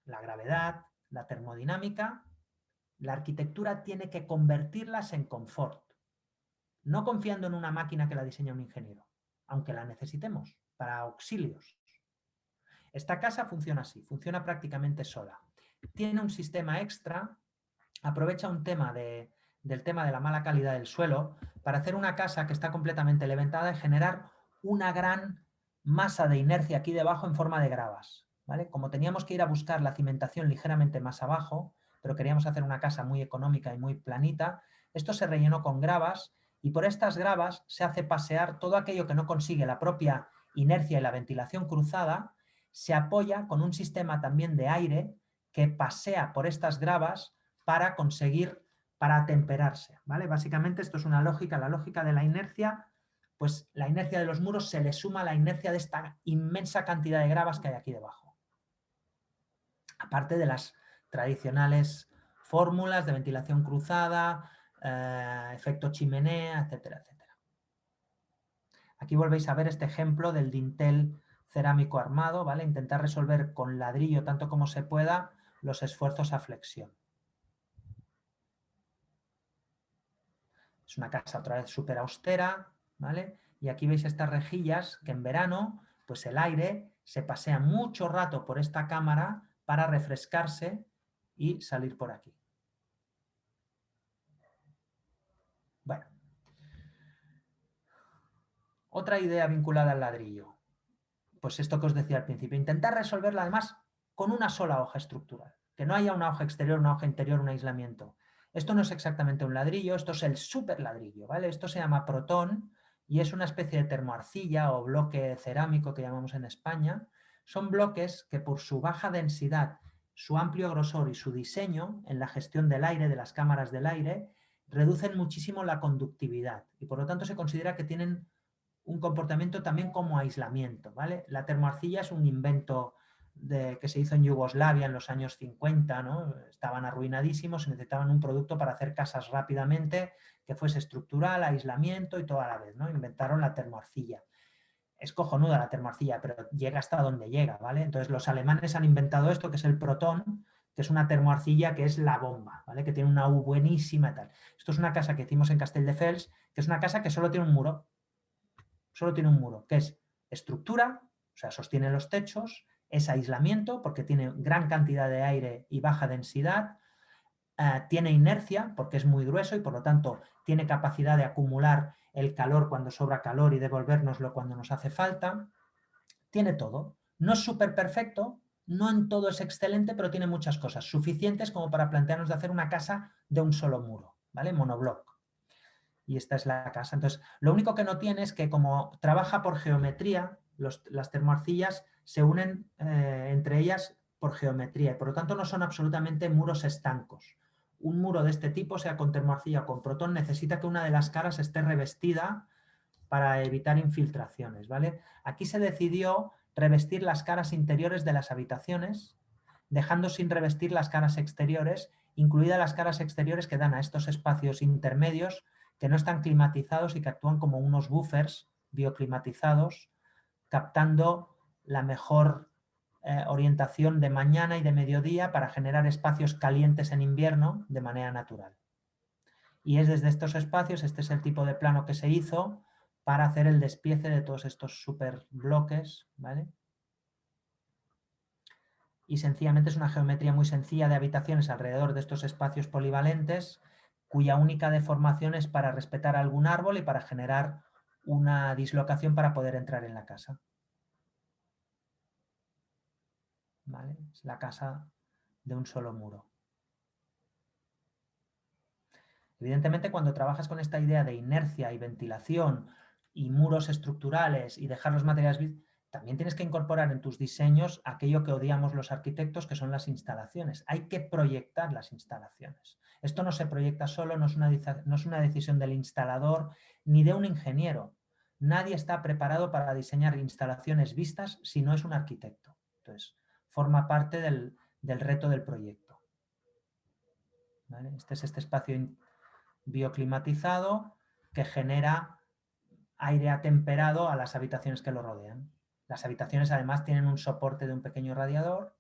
La gravedad, la termodinámica, la arquitectura tiene que convertirlas en confort. No confiando en una máquina que la diseña un ingeniero, aunque la necesitemos para auxilios. Esta casa funciona así, funciona prácticamente sola. Tiene un sistema extra, aprovecha un tema del tema de la mala calidad del suelo para hacer una casa que está completamente levantada y generar una gran masa de inercia aquí debajo en forma de gravas, ¿vale? Como teníamos que ir a buscar la cimentación ligeramente más abajo, pero queríamos hacer una casa muy económica y muy planita, esto se rellenó con gravas y por estas gravas se hace pasear todo aquello que no consigue la propia inercia y la ventilación cruzada, se apoya con un sistema también de aire que pasea por estas gravas para conseguir, para atemperarse, ¿vale? Básicamente esto es una lógica, la lógica de la inercia, pues la inercia de los muros se le suma a la inercia de esta inmensa cantidad de gravas que hay aquí debajo. Aparte de las tradicionales fórmulas de ventilación cruzada, efecto chimenea, etcétera, etcétera. Aquí volvéis a ver este ejemplo del dintel cerámico armado, ¿vale? Intentar resolver con ladrillo tanto como se pueda los esfuerzos a flexión. Es una casa otra vez súper austera, ¿vale? Y aquí veis estas rejillas que en verano, pues el aire se pasea mucho rato por esta cámara para refrescarse y salir por aquí. Bueno. Otra idea vinculada al ladrillo. Pues esto que os decía al principio, intentar resolverla además con una sola hoja estructural. Que no haya una hoja exterior, una hoja interior, un aislamiento. Esto no es exactamente un ladrillo, esto es el superladrillo, ¿vale? Esto se llama protón y es una especie de termoarcilla o bloque cerámico que llamamos en España. Son bloques que por su baja densidad, su amplio grosor y su diseño en la gestión del aire, de las cámaras del aire, reducen muchísimo la conductividad y por lo tanto se considera que tienen un comportamiento también como aislamiento, ¿vale? La termoarcilla es un invento que se hizo en Yugoslavia en los años 50, ¿no? Estaban arruinadísimos, necesitaban un producto para hacer casas rápidamente que fuese estructural, aislamiento y todo a la vez, ¿no? Inventaron la termoarcilla. Es cojonuda la termoarcilla, pero llega hasta donde llega, ¿vale? Entonces los alemanes han inventado esto, que es el protón, que es una termoarcilla que es la bomba, ¿vale? Que tiene una U buenísima y tal. Esto es una casa que hicimos en Castelldefels, que es una casa que solo tiene un muro. Solo tiene un muro, que es estructura, o sea, sostiene los techos, es aislamiento, porque tiene gran cantidad de aire y baja densidad. Tiene inercia, porque es muy grueso y por lo tanto tiene capacidad de acumular el calor cuando sobra calor y devolvérnoslo cuando nos hace falta. Tiene todo. No es súper perfecto, no en todo es excelente, pero tiene muchas cosas suficientes como para plantearnos de hacer una casa de un solo muro, ¿vale? Monobloc. Y esta es la casa. Entonces, lo único que no tiene es que como trabaja por geometría, las termoarcillas se unen entre ellas por geometría y por lo tanto no son absolutamente muros estancos. Un muro de este tipo, sea con termoarcilla o con protón, necesita que una de las caras esté revestida para evitar infiltraciones, ¿vale? Aquí se decidió revestir las caras interiores de las habitaciones, dejando sin revestir las caras exteriores, incluidas las caras exteriores que dan a estos espacios intermedios que no están climatizados y que actúan como unos buffers bioclimatizados, captando la mejor orientación de mañana y de mediodía para generar espacios calientes en invierno de manera natural. Y es desde estos espacios, este es el tipo de plano que se hizo para hacer el despiece de todos estos super bloques, ¿vale? Y sencillamente es una geometría muy sencilla de habitaciones alrededor de estos espacios polivalentes, cuya única deformación es para respetar algún árbol y para generar una dislocación para poder entrar en la casa. ¿Vale? Es la casa de un solo muro. Evidentemente, cuando trabajas con esta idea de inercia y ventilación y muros estructurales y dejar los materiales, también tienes que incorporar en tus diseños aquello que odiamos los arquitectos, que son las instalaciones. Hay que proyectar las instalaciones. Esto no se proyecta solo, no es una decisión del instalador ni de un ingeniero. Nadie está preparado para diseñar instalaciones vistas si no es un arquitecto. Entonces, forma parte del reto del proyecto. ¿Vale? Este es este espacio bioclimatizado que genera aire atemperado a las habitaciones que lo rodean. Las habitaciones además tienen un soporte de un pequeño radiador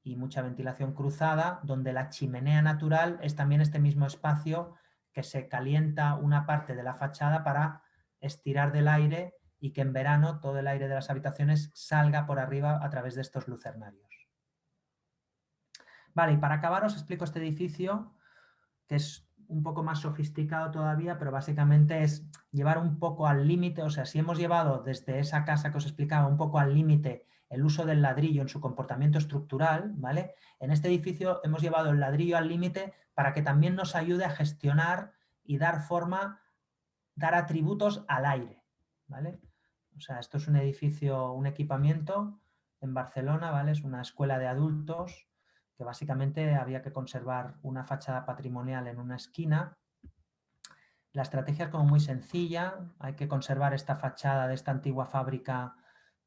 y mucha ventilación cruzada, donde la chimenea natural es también este mismo espacio que se calienta una parte de la fachada para estirar del aire y que en verano todo el aire de las habitaciones salga por arriba a través de estos lucernarios. Vale, y para acabar os explico este edificio, que es un poco más sofisticado todavía, pero básicamente es llevar un poco al límite, o sea, si hemos llevado desde esa casa que os explicaba un poco al límite el uso del ladrillo en su comportamiento estructural, ¿vale? En este edificio hemos llevado el ladrillo al límite para que también nos ayude a gestionar y dar forma, dar atributos al aire, ¿vale? O sea, esto es un edificio, un equipamiento en Barcelona, ¿vale? Es una escuela de adultos que básicamente había que conservar una fachada patrimonial en una esquina. La estrategia es como muy sencilla, hay que conservar esta fachada de esta antigua fábrica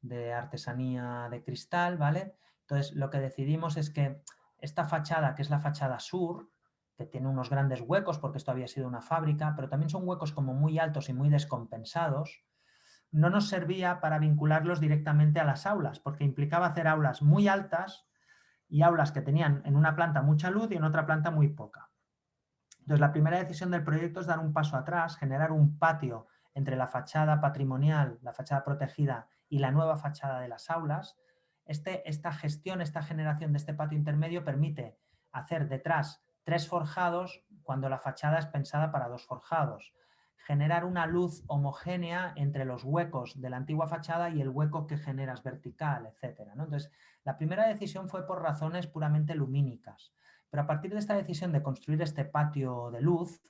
de artesanía de cristal, ¿vale? Entonces, lo que decidimos es que esta fachada, que es la fachada sur, que tiene unos grandes huecos porque esto había sido una fábrica, pero también son huecos como muy altos y muy descompensados, no nos servía para vincularlos directamente a las aulas, porque implicaba hacer aulas muy altas y aulas que tenían en una planta mucha luz y en otra planta muy poca. Entonces, la primera decisión del proyecto es dar un paso atrás, generar un patio entre la fachada patrimonial, la fachada protegida y la nueva fachada de las aulas. Esta gestión, esta generación de este patio intermedio permite hacer detrás 3 forjados cuando la fachada es pensada para 2 forjados. Generar una luz homogénea entre los huecos de la antigua fachada y el hueco que generas vertical, etc., ¿no? Entonces, la primera decisión fue por razones puramente lumínicas. Pero a partir de esta decisión de construir este patio de luz,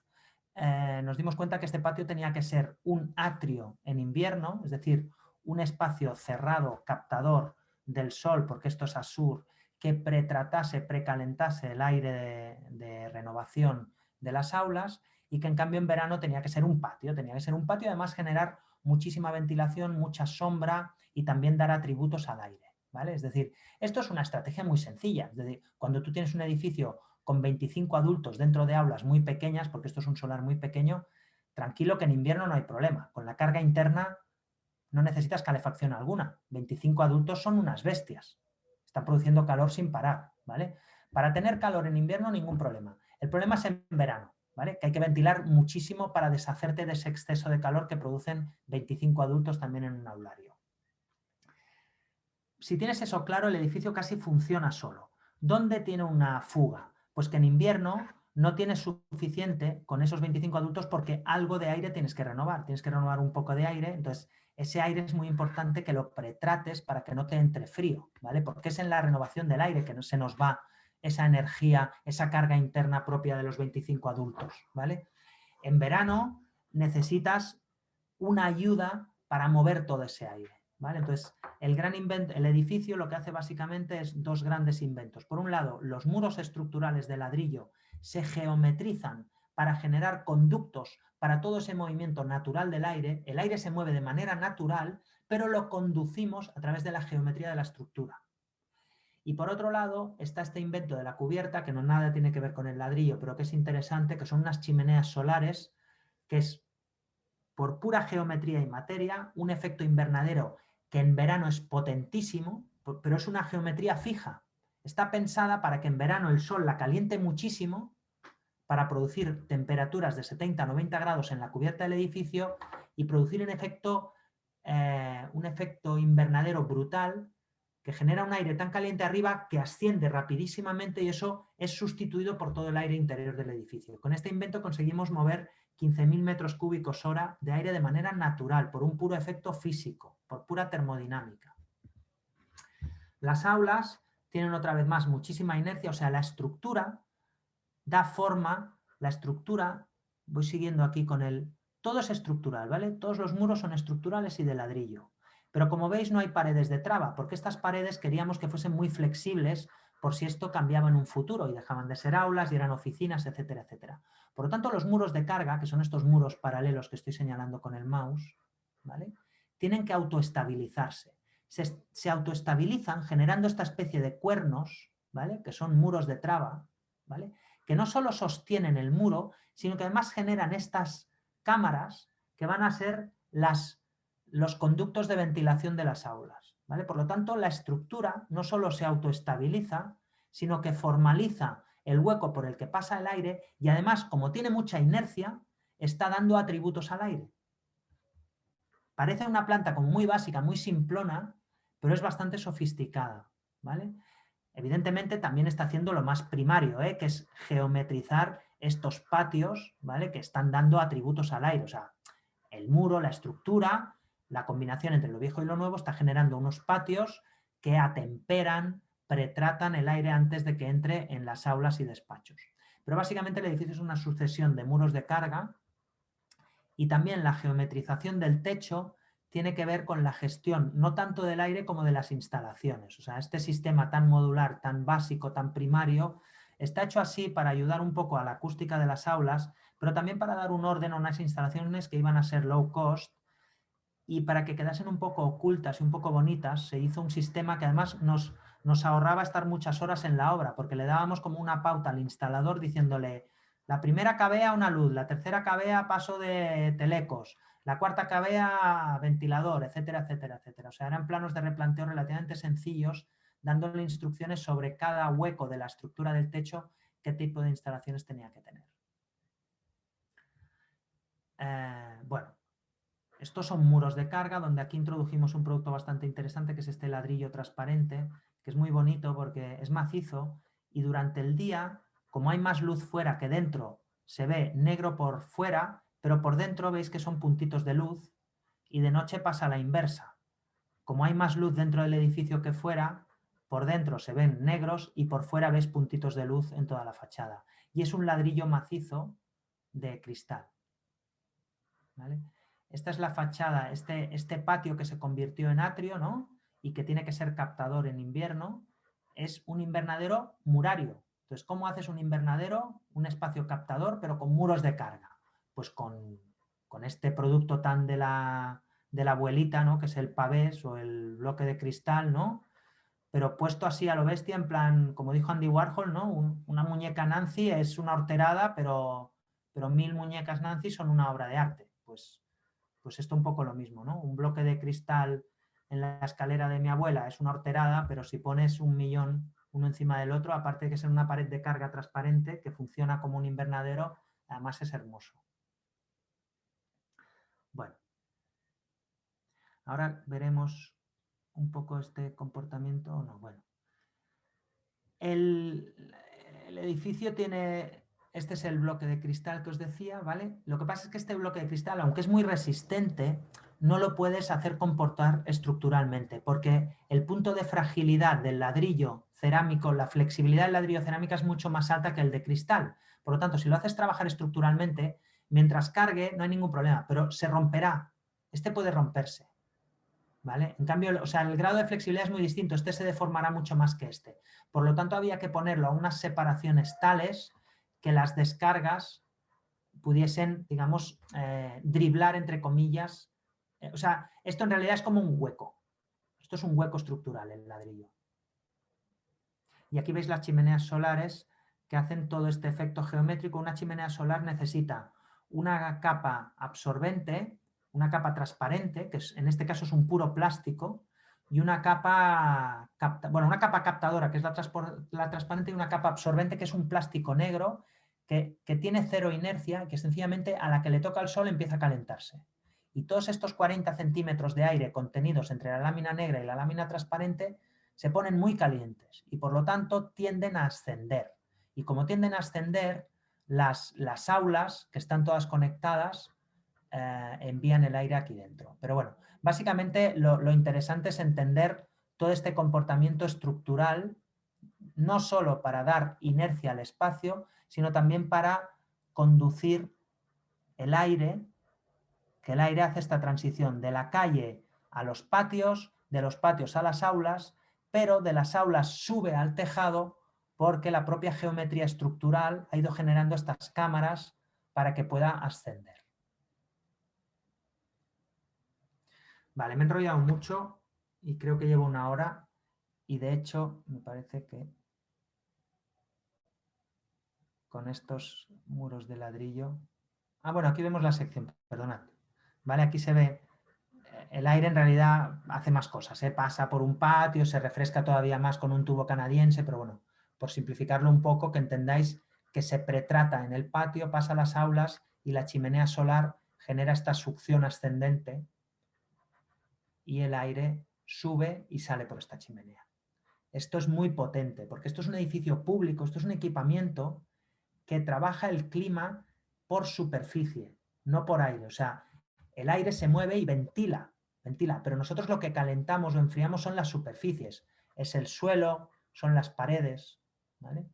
nos dimos cuenta que este patio tenía que ser un atrio en invierno, es decir, un espacio cerrado, captador del sol, porque esto es ASUR, que pretratase, precalentase el aire de renovación de las aulas y que en cambio en verano tenía que ser un patio, además generar muchísima ventilación, mucha sombra y también dar atributos al aire, ¿vale? Es decir, esto es una estrategia muy sencilla. Es decir, cuando tú tienes un edificio con 25 adultos dentro de aulas muy pequeñas, porque esto es un solar muy pequeño, tranquilo que en invierno no hay problema. Con la carga interna no necesitas calefacción alguna. 25 adultos son unas bestias. Están produciendo calor sin parar, ¿vale? Para tener calor en invierno, ningún problema. El problema es en verano, ¿vale? Que hay que ventilar muchísimo para deshacerte de ese exceso de calor que producen 25 adultos también en un aulario. si tienes eso claro, el edificio casi funciona solo. ¿Dónde tiene una fuga? Pues que en invierno no tienes suficiente con esos 25 adultos porque algo de aire tienes que renovar un poco de aire, entonces ese aire es muy importante que lo pretrates para que no te entre frío, ¿vale? Porque es en la renovación del aire que se nos va esa energía, esa carga interna propia de los 25 adultos, ¿vale? En verano necesitas una ayuda para mover todo ese aire, ¿vale? Entonces, el edificio lo que hace básicamente es dos grandes inventos. Por un lado, los muros estructurales de ladrillo se geometrizan para generar conductos para todo ese movimiento natural del aire. El aire se mueve de manera natural, pero lo conducimos a través de la geometría de la estructura. Y por otro lado está este invento de la cubierta, que no nada tiene que ver con el ladrillo, pero que es interesante, que son unas chimeneas solares, que es por pura geometría y materia, un efecto invernadero que en verano es potentísimo, pero es una geometría fija. Está pensada para que en verano el sol la caliente muchísimo, para producir temperaturas de 70 a 90 grados en la cubierta del edificio y producir un efecto invernadero brutal que genera un aire tan caliente arriba que asciende rapidísimamente y eso es sustituido por todo el aire interior del edificio. Con este invento conseguimos mover 15.000 metros cúbicos hora de aire de manera natural, por un puro efecto físico, por pura termodinámica. Las aulas tienen otra vez más muchísima inercia, o sea, la estructura da forma, la estructura, voy siguiendo aquí con el... Todo es estructural, ¿vale? Todos los muros son estructurales y de ladrillo. Pero como veis no hay paredes de traba, porque estas paredes queríamos que fuesen muy flexibles por si esto cambiaba en un futuro y dejaban de ser aulas y eran oficinas, etcétera, etcétera. Por lo tanto, los muros de carga, que son estos muros paralelos que estoy señalando con el mouse, ¿vale? Tienen que autoestabilizarse. Se autoestabilizan generando esta especie de cuernos, ¿vale? Que son muros de traba, ¿vale? Que no solo sostienen el muro, sino que además generan estas cámaras que van a ser los conductos de ventilación de las aulas, ¿vale? Por lo tanto, la estructura no solo se autoestabiliza, sino que formaliza el hueco por el que pasa el aire y además, como tiene mucha inercia, está dando atributos al aire. Parece una planta como muy básica, muy simplona, pero es bastante sofisticada, ¿vale? Evidentemente también está haciendo lo más primario, que es geometrizar estos patios, ¿vale? Que están dando atributos al aire. O sea, el muro, la estructura, la combinación entre lo viejo y lo nuevo está generando unos patios que atemperan, pretratan el aire antes de que entre en las aulas y despachos. Pero básicamente el edificio es una sucesión de muros de carga y también la geometrización del techo tiene que ver con la gestión no tanto del aire como de las instalaciones. O sea, este sistema tan modular, tan básico, tan primario, está hecho así para ayudar un poco a la acústica de las aulas, pero también para dar un orden a unas instalaciones que iban a ser low cost y para que quedasen un poco ocultas y un poco bonitas, se hizo un sistema que además nos ahorraba estar muchas horas en la obra, porque le dábamos como una pauta al instalador diciéndole: la primera cabea una luz, la tercera cabea paso de telecos, la cuarta cabea ventilador, etcétera, etcétera, etcétera. O sea, eran planos de replanteo relativamente sencillos, dándole instrucciones sobre cada hueco de la estructura del techo, qué tipo de instalaciones tenía que tener. Bueno, estos son muros de carga, donde aquí introdujimos un producto bastante interesante, que es este ladrillo transparente, que es muy bonito porque es macizo y durante el día, como hay más luz fuera que dentro, se ve negro por fuera, pero por dentro veis que son puntitos de luz y de noche pasa a la inversa. Como hay más luz dentro del edificio que fuera, por dentro se ven negros y por fuera ves puntitos de luz en toda la fachada. Y es un ladrillo macizo de cristal, ¿vale? Esta es la fachada, este patio que se convirtió en atrio, ¿no? Y que tiene que ser captador en invierno, es un invernadero murario. Entonces, ¿cómo haces un invernadero? Un espacio captador, pero con muros de carga. Pues con este producto tan de la abuelita, ¿no? Que es el pavés o el bloque de cristal, ¿no? Pero puesto así a lo bestia, en plan, como dijo Andy Warhol, ¿no? Una muñeca Nancy es una horterada, pero 1000 muñecas Nancy son una obra de arte. Pues esto un poco lo mismo, ¿no? Un bloque de cristal en la escalera de mi abuela es una horterada, pero si pones 1.000.000 uno encima del otro, aparte de que es una pared de carga transparente que funciona como un invernadero, además es hermoso. Bueno, ahora veremos un poco este comportamiento o no. Bueno. El edificio tiene... Este es el bloque de cristal que os decía, ¿vale? Lo que pasa es que este bloque de cristal, aunque es muy resistente, no lo puedes hacer comportar estructuralmente, porque el punto de fragilidad del ladrillo cerámico, la flexibilidad del ladrillo cerámica es mucho más alta que el de cristal. Por lo tanto, si lo haces trabajar estructuralmente, mientras cargue no hay ningún problema, pero se romperá. Este puede romperse, ¿vale? En cambio, o sea, el grado de flexibilidad es muy distinto. Este se deformará mucho más que este. Por lo tanto, había que ponerlo a unas separaciones tales que las descargas pudiesen, digamos, driblar, entre comillas. O sea, esto en realidad es como un hueco. Esto es un hueco estructural, el ladrillo. Y aquí veis las chimeneas solares que hacen todo este efecto geométrico. Una chimenea solar necesita una capa absorbente, una capa transparente, que en este caso es un puro plástico, y una capa, una capa captadora, que es la transparente, y una capa absorbente, que es un plástico negro, que tiene cero inercia, que sencillamente a la que le toca el sol empieza a calentarse. Y todos estos 40 centímetros de aire contenidos entre la lámina negra y la lámina transparente se ponen muy calientes y por lo tanto tienden a ascender. Y como tienden a ascender, las aulas, que están todas conectadas, envían el aire aquí dentro. Pero bueno, básicamente lo interesante es entender todo este comportamiento estructural, no solo para dar inercia al espacio, sino también para conducir el aire, que el aire hace esta transición de la calle a los patios, de los patios a las aulas, pero de las aulas sube al tejado porque la propia geometría estructural ha ido generando estas cámaras para que pueda ascender. Vale, me he enrollado mucho y creo que llevo 1 hora y de hecho me parece que con estos muros de ladrillo... Ah, bueno, aquí vemos la sección, perdonad. Vale, aquí se ve, el aire en realidad hace más cosas, pasa por un patio, se refresca todavía más con un tubo canadiense, pero bueno, por simplificarlo un poco, que entendáis que se pretrata en el patio, pasa a las aulas y la chimenea solar genera esta succión ascendente y el aire sube y sale por esta chimenea. Esto es muy potente, porque esto es un edificio público, esto es un equipamiento que trabaja el clima por superficie, no por aire. O sea, el aire se mueve y ventila, pero nosotros lo que calentamos o enfriamos son las superficies. Es el suelo, son las paredes, ¿vale?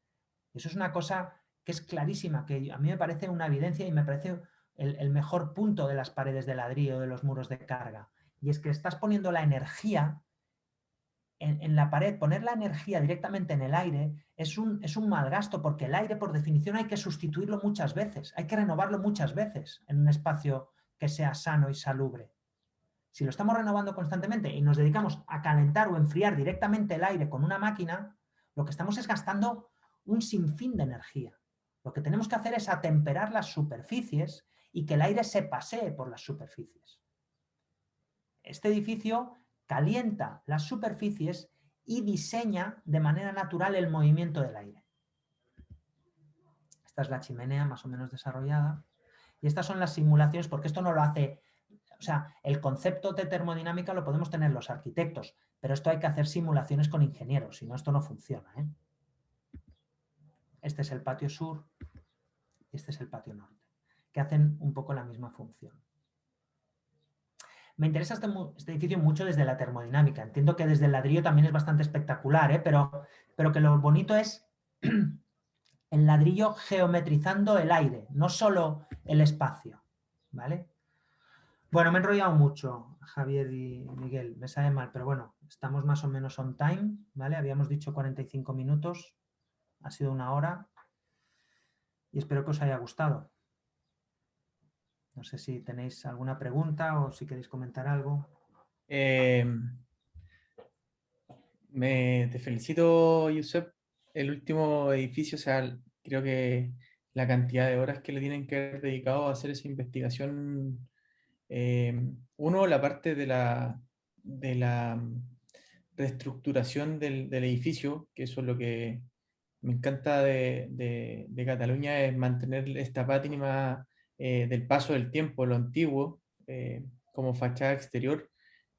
Eso es una cosa que es clarísima, que a mí me parece una evidencia y me parece el mejor punto de las paredes de ladrillo, de los muros de carga. Y es que estás poniendo la energía en la pared. Poner la energía directamente en el aire es un mal gasto, porque el aire, por definición, hay que sustituirlo muchas veces, hay que renovarlo muchas veces en un espacio que sea sano y salubre. Si lo estamos renovando constantemente y nos dedicamos a calentar o enfriar directamente el aire con una máquina, lo que estamos es gastando un sinfín de energía. Lo que tenemos que hacer es atemperar las superficies y que el aire se pasee por las superficies. Este edificio calienta las superficies y diseña de manera natural el movimiento del aire. Esta es la chimenea más o menos desarrollada. Y estas son las simulaciones, porque esto no lo hace... O sea, el concepto de termodinámica lo podemos tener los arquitectos, pero esto hay que hacer simulaciones con ingenieros, si no esto no funciona, ¿eh? Este es el patio sur y este es el patio norte, que hacen un poco la misma función. Me interesa este edificio mucho desde la termodinámica. Entiendo que desde el ladrillo también es bastante espectacular, pero que lo bonito es el ladrillo geometrizando el aire, no solo el espacio, ¿vale? Bueno, me he enrollado mucho, Javier y Miguel, me sabe mal, pero bueno, estamos más o menos on time, ¿vale? Habíamos dicho 45 minutos, ha sido 1 hora y espero que os haya gustado. No sé si tenéis alguna pregunta o si queréis comentar algo. Te felicito, Josep. El último edificio, o sea, creo que la cantidad de horas que le tienen que haber dedicado a hacer esa investigación, uno, la parte de la reestructuración del edificio, que eso es lo que me encanta de Cataluña, es mantener esta pátina del paso del tiempo, lo antiguo, como fachada exterior.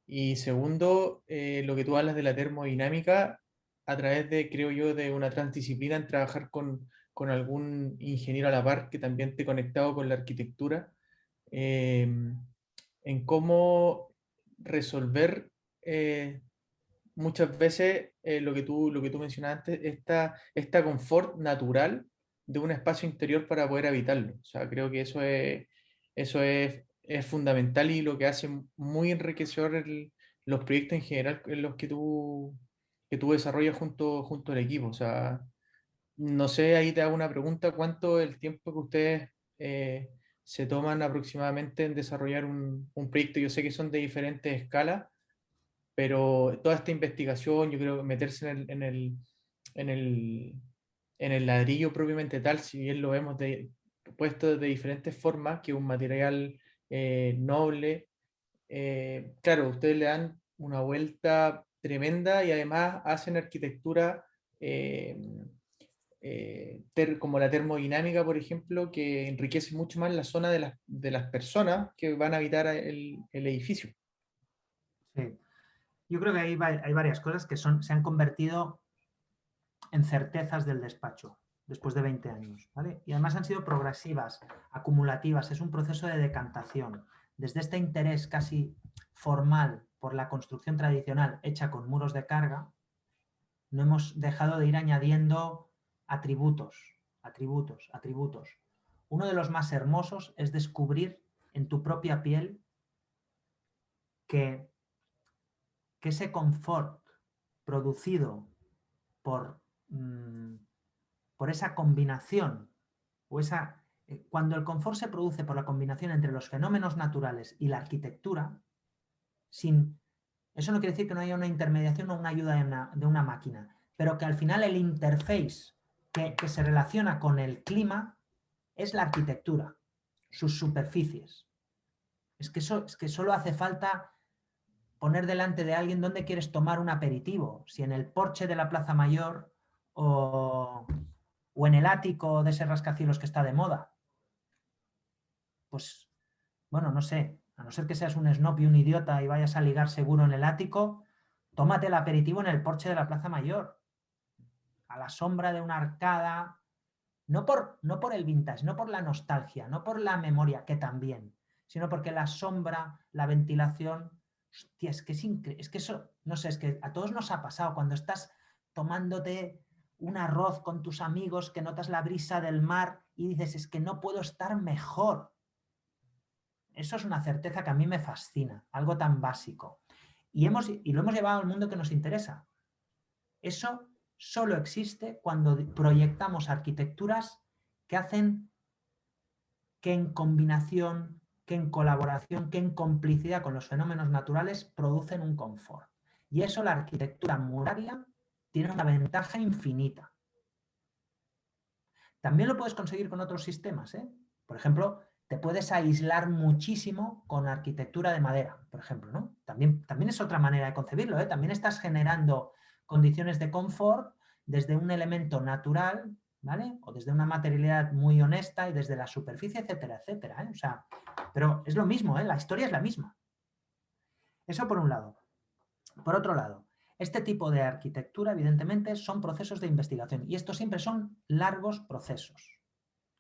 Y segundo, lo que tú hablas de la termodinámica, a través de, creo yo, de una transdisciplina en trabajar con algún ingeniero a la par que también esté conectado con la arquitectura, eh, en cómo resolver muchas veces lo que tú mencionaste, esta confort natural de un espacio interior para poder habitarlo. O sea, creo que es fundamental y lo que hace muy enriquecedor los proyectos en general en los que tú desarrollas junto al equipo. O sea, no sé, ahí te hago una pregunta, ¿cuánto es el tiempo que ustedes se toman aproximadamente en desarrollar un proyecto? Yo sé que son de diferentes escalas, pero toda esta investigación, yo creo que meterse en el, en el ladrillo propiamente tal, si bien lo vemos puesto de diferentes formas, que un material noble, claro, ustedes le dan una vuelta tremenda y además hacen arquitectura eh, como la termodinámica, por ejemplo, que enriquece mucho más la zona de las personas que van a habitar el edificio. Sí. Yo creo que hay varias cosas que se han convertido en certezas del despacho después de 20 años, ¿vale? Y además han sido progresivas, acumulativas, es un proceso de decantación. Desde este interés casi formal por la construcción tradicional hecha con muros de carga, no hemos dejado de ir añadiendo atributos, atributos, atributos. Uno de los más hermosos es descubrir en tu propia piel que ese confort producido por, por esa combinación, o cuando el confort se produce por la combinación entre los fenómenos naturales y la arquitectura, eso no quiere decir que no haya una intermediación o una ayuda de una máquina, pero que al final el interface que se relaciona con el clima es la arquitectura, sus superficies. Es que solo hace falta poner delante de alguien dónde quieres tomar un aperitivo, si en el porche de la Plaza Mayor o en el ático de ese rascacielos que está de moda. Pues, bueno, no sé, a no ser que seas un snob y un idiota y vayas a ligar seguro en el ático, tómate el aperitivo en el porche de la Plaza Mayor, a la sombra de una arcada, no por el vintage, no por la nostalgia, no por la memoria, que también, sino porque la sombra, la ventilación, hostia, es que es que eso, no sé, es que a todos nos ha pasado cuando estás tomándote un arroz con tus amigos, que notas la brisa del mar y dices, es que no puedo estar mejor. Eso es una certeza que a mí me fascina, algo tan básico. Y lo hemos llevado al mundo que nos interesa. Eso solo existe cuando proyectamos arquitecturas que hacen que en combinación, que en colaboración, que en complicidad con los fenómenos naturales producen un confort. Y eso la arquitectura muraria tiene una ventaja infinita. También lo puedes conseguir con otros sistemas, ¿eh? Por ejemplo, te puedes aislar muchísimo con arquitectura de madera, por ejemplo, ¿no? También es otra manera de concebirlo, ¿eh? También estás generando condiciones de confort desde un elemento natural, ¿vale? O desde una materialidad muy honesta y desde la superficie, etcétera, etcétera, ¿eh? O sea, pero es lo mismo, ¿eh? La historia es la misma. Eso por un lado. Por otro lado, este tipo de arquitectura, evidentemente, son procesos de investigación y estos siempre son largos procesos.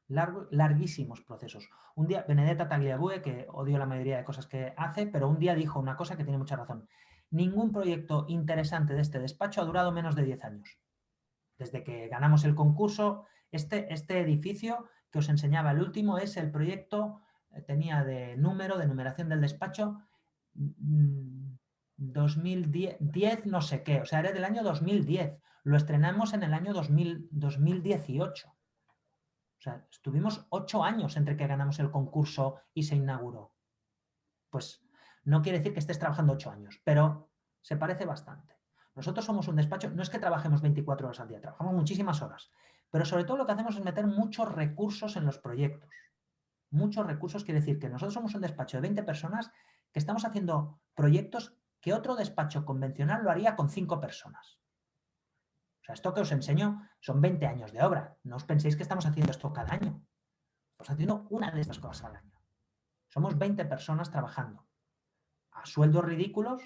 Larguísimos procesos. Un día, Benedetta Tagliabue, que odio la mayoría de cosas que hace, pero un día dijo una cosa que tiene mucha razón. Ningún proyecto interesante de este despacho ha durado menos de 10 años. Desde que ganamos el concurso, este edificio que os enseñaba el último es el proyecto, tenía de numeración del despacho, 2010 no sé qué, o sea, era del año 2010. Lo estrenamos en el año 2018. O sea, estuvimos 8 años entre que ganamos el concurso y se inauguró. Pues no quiere decir que estés trabajando 8 años, pero se parece bastante. Nosotros somos un despacho, no es que trabajemos 24 horas al día, trabajamos muchísimas horas, pero sobre todo lo que hacemos es meter muchos recursos en los proyectos. Muchos recursos quiere decir que nosotros somos un despacho de 20 personas que estamos haciendo proyectos que otro despacho convencional lo haría con 5 personas. O sea, esto que os enseño son 20 años de obra. No os penséis que estamos haciendo esto cada año. Estamos haciendo una de estas cosas al año. Somos 20 personas trabajando. a sueldos ridículos,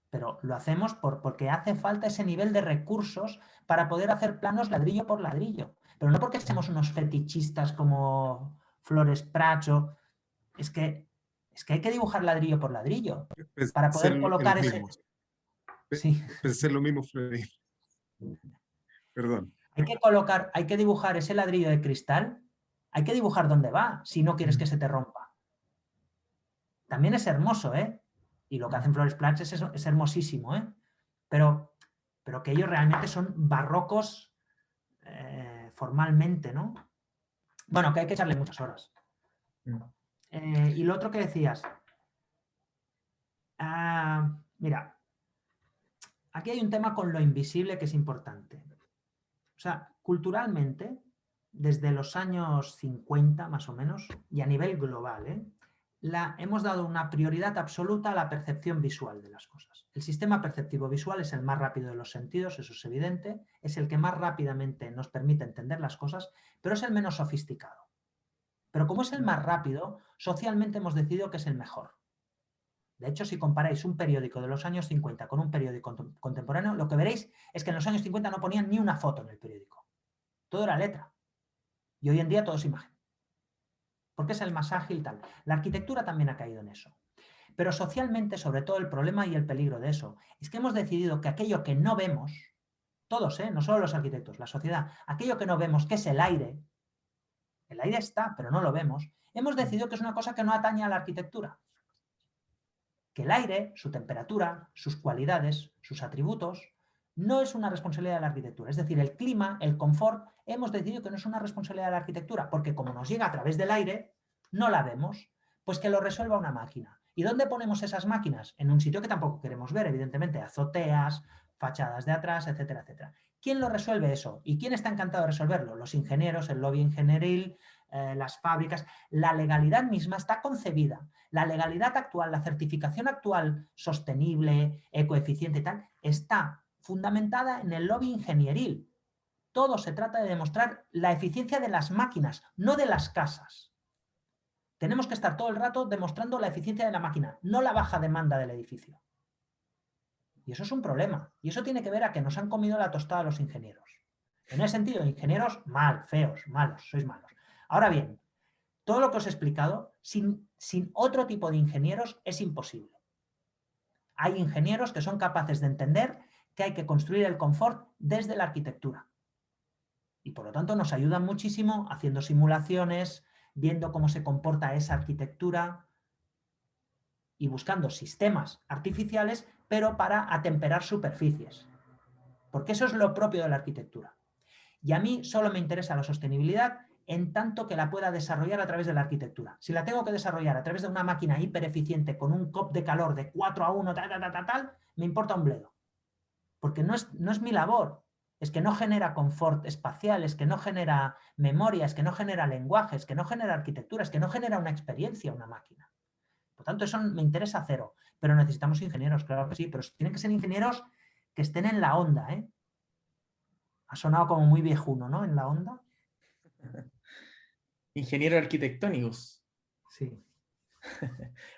pero lo hacemos porque hace falta ese nivel de recursos para poder hacer planos ladrillo por ladrillo. Pero no porque seamos unos fetichistas como Flores Pracho. Es que hay que dibujar ladrillo por ladrillo para Pensé poder en colocar los ese... mismos. Sí. Pensé en lo mismo, Freddy. Perdón. Hay que dibujar ese ladrillo de cristal, hay que dibujar dónde va, si no quieres que se te rompa. También es hermoso, ¿eh? Y lo que hacen Flores Prats es hermosísimo, ¿eh? Pero que ellos realmente son barrocos formalmente, ¿no? Bueno, que hay que echarle muchas horas. Y lo otro que decías, mira, aquí hay un tema con lo invisible que es importante. O sea, culturalmente, desde los años 50 más o menos, y a nivel global, hemos dado una prioridad absoluta a la percepción visual de las cosas. El sistema perceptivo visual es el más rápido de los sentidos, eso es evidente, es el que más rápidamente nos permite entender las cosas, pero es el menos sofisticado. Pero como es el más rápido, socialmente hemos decidido que es el mejor. De hecho, si comparáis un periódico de los años 50 con un periódico contemporáneo, lo que veréis es que en los años 50 no ponían ni una foto en el periódico. Todo era letra. Y hoy en día todo es imagen. Porque es el más ágil tal. La arquitectura también ha caído en eso. Pero socialmente, sobre todo, el problema y el peligro de eso es que hemos decidido que aquello que no vemos, todos, no solo los arquitectos, la sociedad, aquello que no vemos, que es el aire está, pero no lo vemos, hemos decidido que es una cosa que no atañe a la arquitectura. Que el aire, su temperatura, sus cualidades, sus atributos, no es una responsabilidad de la arquitectura. Es decir, el clima, el confort, hemos decidido que no es una responsabilidad de la arquitectura, porque como nos llega a través del aire, no la vemos, pues que lo resuelva una máquina. ¿Y dónde ponemos esas máquinas? En un sitio que tampoco queremos ver, evidentemente, azoteas, fachadas de atrás, etcétera, etcétera. ¿Quién lo resuelve eso? ¿Y quién está encantado de resolverlo? Los ingenieros, el lobby ingenieril, las fábricas. La legalidad misma está concebida. La legalidad actual, la certificación actual sostenible, ecoeficiente y tal, está fundamentada en el lobby ingenieril. Todo se trata de demostrar la eficiencia de las máquinas, no de las casas. Tenemos que estar todo el rato demostrando la eficiencia de la máquina, no la baja demanda del edificio. Y eso es un problema. Y eso tiene que ver a que nos han comido la tostada los ingenieros. En ese sentido, ingenieros mal, feos, malos, sois malos. Ahora bien, todo lo que os he explicado, sin otro tipo de ingenieros es imposible. Hay ingenieros que son capaces de entender que hay que construir el confort desde la arquitectura. Y por lo tanto nos ayudan muchísimo haciendo simulaciones, viendo cómo se comporta esa arquitectura y buscando sistemas artificiales, pero para atemperar superficies. Porque eso es lo propio de la arquitectura. Y a mí solo me interesa la sostenibilidad en tanto que la pueda desarrollar a través de la arquitectura. Si la tengo que desarrollar a través de una máquina hipereficiente con un COP de calor de 4:1, tal, me importa un bledo. Porque no es mi labor. Es que no genera confort espacial, es que no genera memoria, es que no genera lenguaje, es que no genera arquitectura, es que no genera una experiencia una máquina. Por tanto, eso me interesa cero. Pero necesitamos ingenieros, claro que sí, pero tienen que ser ingenieros que estén en la onda, ¿eh? Ha sonado como muy viejuno, ¿no? En la onda. Ingenieros arquitectónicos. Sí.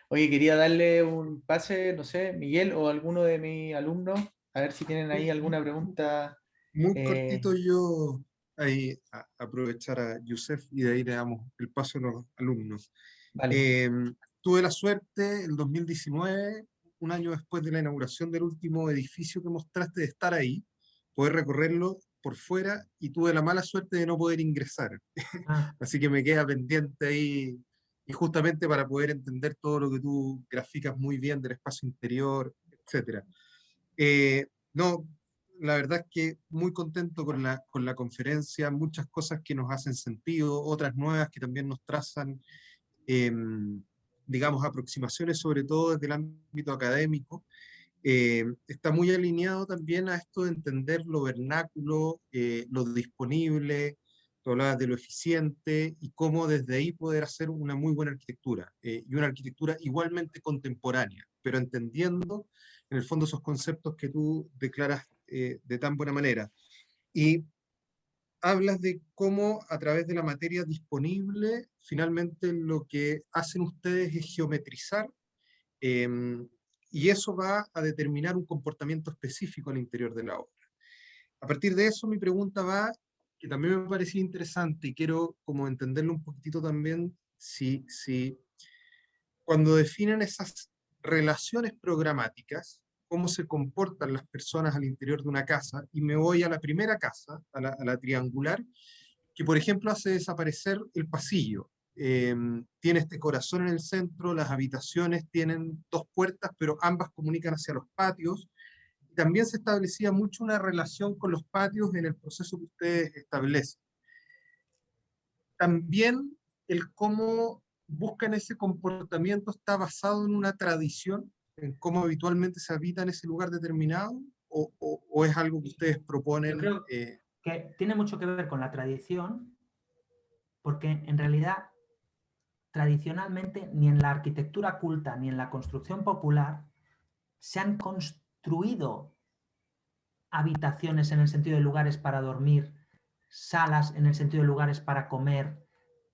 Oye, quería darle un pase, no sé, Miguel o alguno de mis alumnos, a ver si tienen ahí alguna pregunta. Muy cortito yo ahí aprovechar a Yusef y de ahí le damos el paso a los alumnos. Vale. Tuve la suerte el 2019, un año después de la inauguración del último edificio que mostraste, de estar ahí, poder recorrerlo por fuera y tuve la mala suerte de no poder ingresar. Ah, Así que me queda pendiente ahí y justamente para poder entender todo lo que tú graficas muy bien del espacio interior, etcétera. No, la verdad es que muy contento con la conferencia, muchas cosas que nos hacen sentido, otras nuevas que también nos trazan, eh, digamos, aproximaciones, sobre todo desde el ámbito académico. Está muy alineado también a esto de entender lo vernáculo, lo disponible, tú hablabas de lo eficiente y cómo desde ahí poder hacer una muy buena arquitectura y una arquitectura igualmente contemporánea, pero entendiendo en el fondo esos conceptos que tú declaras de tan buena manera. Y hablas de cómo a través de la materia disponible, finalmente lo que hacen ustedes es geometrizar Y eso va a determinar un comportamiento específico al interior de la obra. A partir de eso, mi pregunta va, que también me parecía interesante y quiero como entenderlo un poquitito también, si cuando definen esas relaciones programáticas, cómo se comportan las personas al interior de una casa, y me voy a la primera casa, a la triangular, que por ejemplo hace desaparecer el pasillo. Tiene este corazón en el centro, las habitaciones tienen dos puertas, pero ambas comunican hacia los patios. También se establecía mucho una relación con los patios en el proceso que ustedes establecen. También el cómo buscan ese comportamiento está basado en una tradición, en cómo habitualmente se habita en ese lugar determinado, o es algo que ustedes proponen. Yo creo que tiene mucho que ver con la tradición, porque en realidad tradicionalmente ni en la arquitectura culta ni en la construcción popular se han construido habitaciones en el sentido de lugares para dormir, salas en el sentido de lugares para comer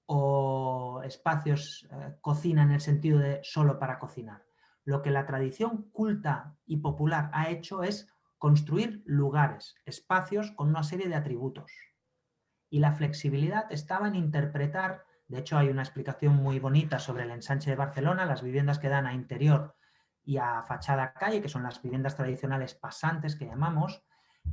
o espacios, cocina en el sentido de solo para cocinar. Lo que la tradición culta y popular ha hecho es construir lugares, espacios con una serie de atributos. Y la flexibilidad estaba en interpretar, de hecho hay una explicación muy bonita sobre el ensanche de Barcelona, las viviendas que dan a interior y a fachada calle, que son las viviendas tradicionales pasantes que llamamos.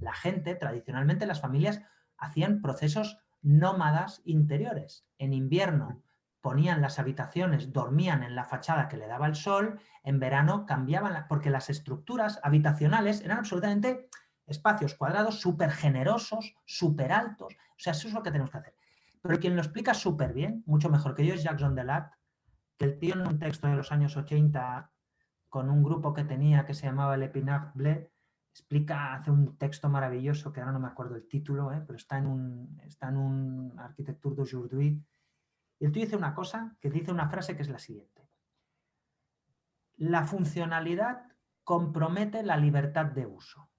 La gente, tradicionalmente las familias, hacían procesos nómadas interiores. En invierno ponían las habitaciones, dormían en la fachada que le daba el sol, en verano cambiaban, porque las estructuras habitacionales eran absolutamente espacios cuadrados súper generosos, súper altos. O sea, eso es lo que tenemos que hacer. Pero quien lo explica súper bien, mucho mejor que yo, es Jacques Delat, que el tío en un texto de los años 80, con un grupo que tenía que se llamaba Le Pinard Bleu, explica, hace un texto maravilloso, que ahora no me acuerdo el título, pero está en un Architecture d'aujourd'hui. Y el tío dice una cosa, que dice una frase que es la siguiente. La funcionalidad compromete la libertad de uso.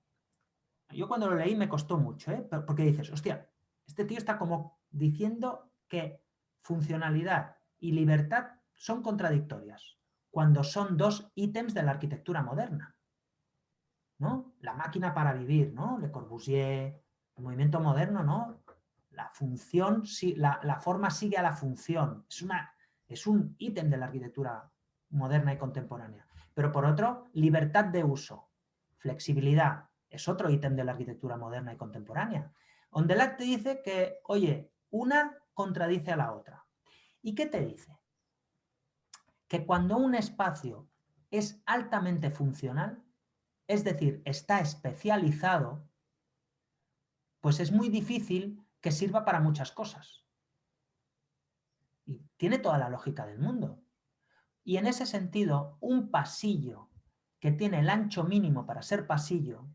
Yo cuando lo leí me costó mucho, porque dices, hostia, este tío está como diciendo que funcionalidad y libertad son contradictorias, cuando son dos ítems de la arquitectura moderna, ¿no? La máquina para vivir, ¿no? Le Corbusier, el movimiento moderno, ¿no? La función, la forma sigue a la función, es un ítem de la arquitectura moderna y contemporánea. Pero por otro, libertad de uso, flexibilidad, es otro ítem de la arquitectura moderna y contemporánea. Ondelat te dice que, oye, una contradice a la otra. ¿Y qué te dice? Que cuando un espacio es altamente funcional, es decir, está especializado, pues es muy difícil que sirva para muchas cosas. Y tiene toda la lógica del mundo. Y en ese sentido, un pasillo que tiene el ancho mínimo para ser pasillo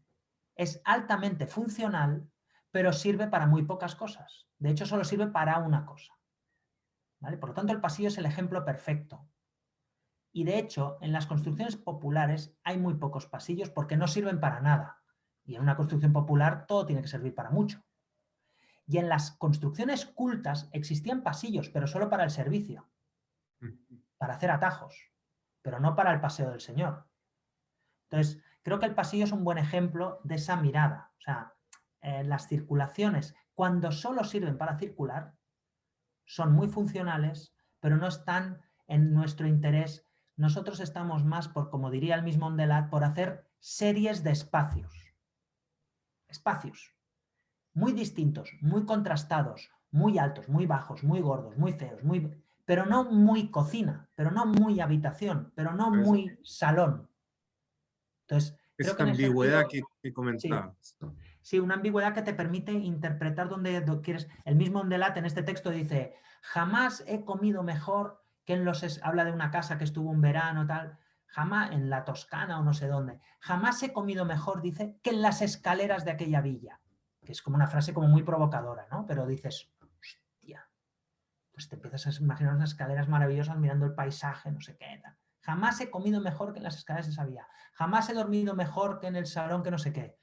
es altamente funcional, pero sirve para muy pocas cosas. De hecho, solo sirve para una cosa. ¿Vale? Por lo tanto, el pasillo es el ejemplo perfecto. Y de hecho, en las construcciones populares hay muy pocos pasillos porque no sirven para nada. Y en una construcción popular todo tiene que servir para mucho. Y en las construcciones cultas existían pasillos, pero solo para el servicio, para hacer atajos, pero no para el paseo del Señor. Entonces, creo que el pasillo es un buen ejemplo de esa mirada. O sea, las circulaciones, cuando solo sirven para circular, son muy funcionales, pero no están en nuestro interés. Nosotros estamos más por, como diría el mismo Ondelat, por hacer series de espacios. Espacios muy distintos, muy contrastados, muy altos, muy bajos, muy gordos, muy feos, pero no muy cocina, pero no muy habitación, pero no muy salón. Entonces, creo que Esa en ese ambigüedad sentido, que comentabas. Sí, una ambigüedad que te permite interpretar donde quieres. El mismo Ondelat en este texto dice, jamás he comido mejor que en los... Habla de una casa que estuvo un verano, tal, jamás, en la Toscana o no sé dónde, jamás he comido mejor, dice, que en las escaleras de aquella villa. Que es como una frase como muy provocadora, ¿no? Pero dices, hostia, pues te empiezas a imaginar unas escaleras maravillosas mirando el paisaje, no sé qué, tal. Jamás he comido mejor que en las escaleras de esa villa. Jamás he dormido mejor que en el salón que no sé qué.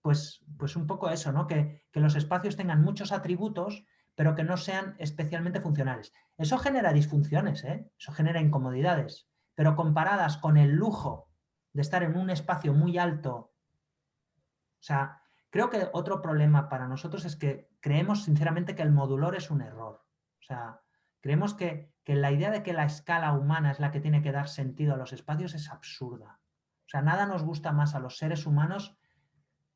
Pues un poco eso, ¿no? Que los espacios tengan muchos atributos, pero que no sean especialmente funcionales. Eso genera disfunciones, ¿eh? Eso genera incomodidades, pero comparadas con el lujo de estar en un espacio muy alto. O sea, creo que otro problema para nosotros es que creemos sinceramente que el modulor es un error. O sea, creemos que la idea de que la escala humana es la que tiene que dar sentido a los espacios es absurda. O sea, nada nos gusta más a los seres humanos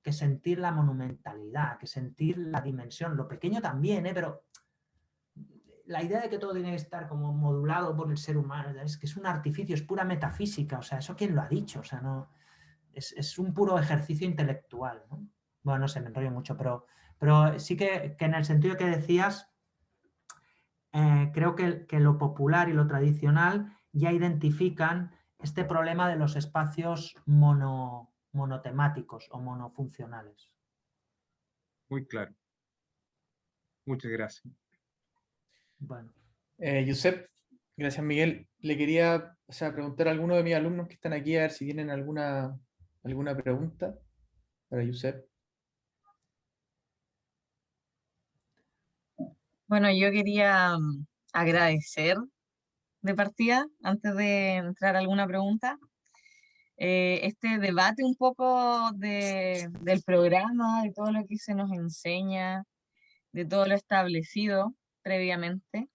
que sentir la monumentalidad, que sentir la dimensión, lo pequeño también, pero la idea de que todo tiene que estar como modulado por el ser humano, es que es un artificio, es pura metafísica, o sea, ¿eso quién lo ha dicho? O sea, no, es un puro ejercicio intelectual, ¿no? Bueno, no sé, me enrollo mucho, pero sí que en el sentido que decías, creo que lo popular y lo tradicional ya identifican este problema de los espacios monotemáticos o monofuncionales. Muy claro. Muchas gracias. Bueno. Josep, gracias Miguel. Le quería preguntar a alguno de mis alumnos que están aquí a ver si tienen alguna pregunta para Josep. Bueno, yo quería agradecer de partida, antes de entrar a alguna pregunta, este debate un poco del programa, de todo lo que se nos enseña, de todo lo establecido previamente.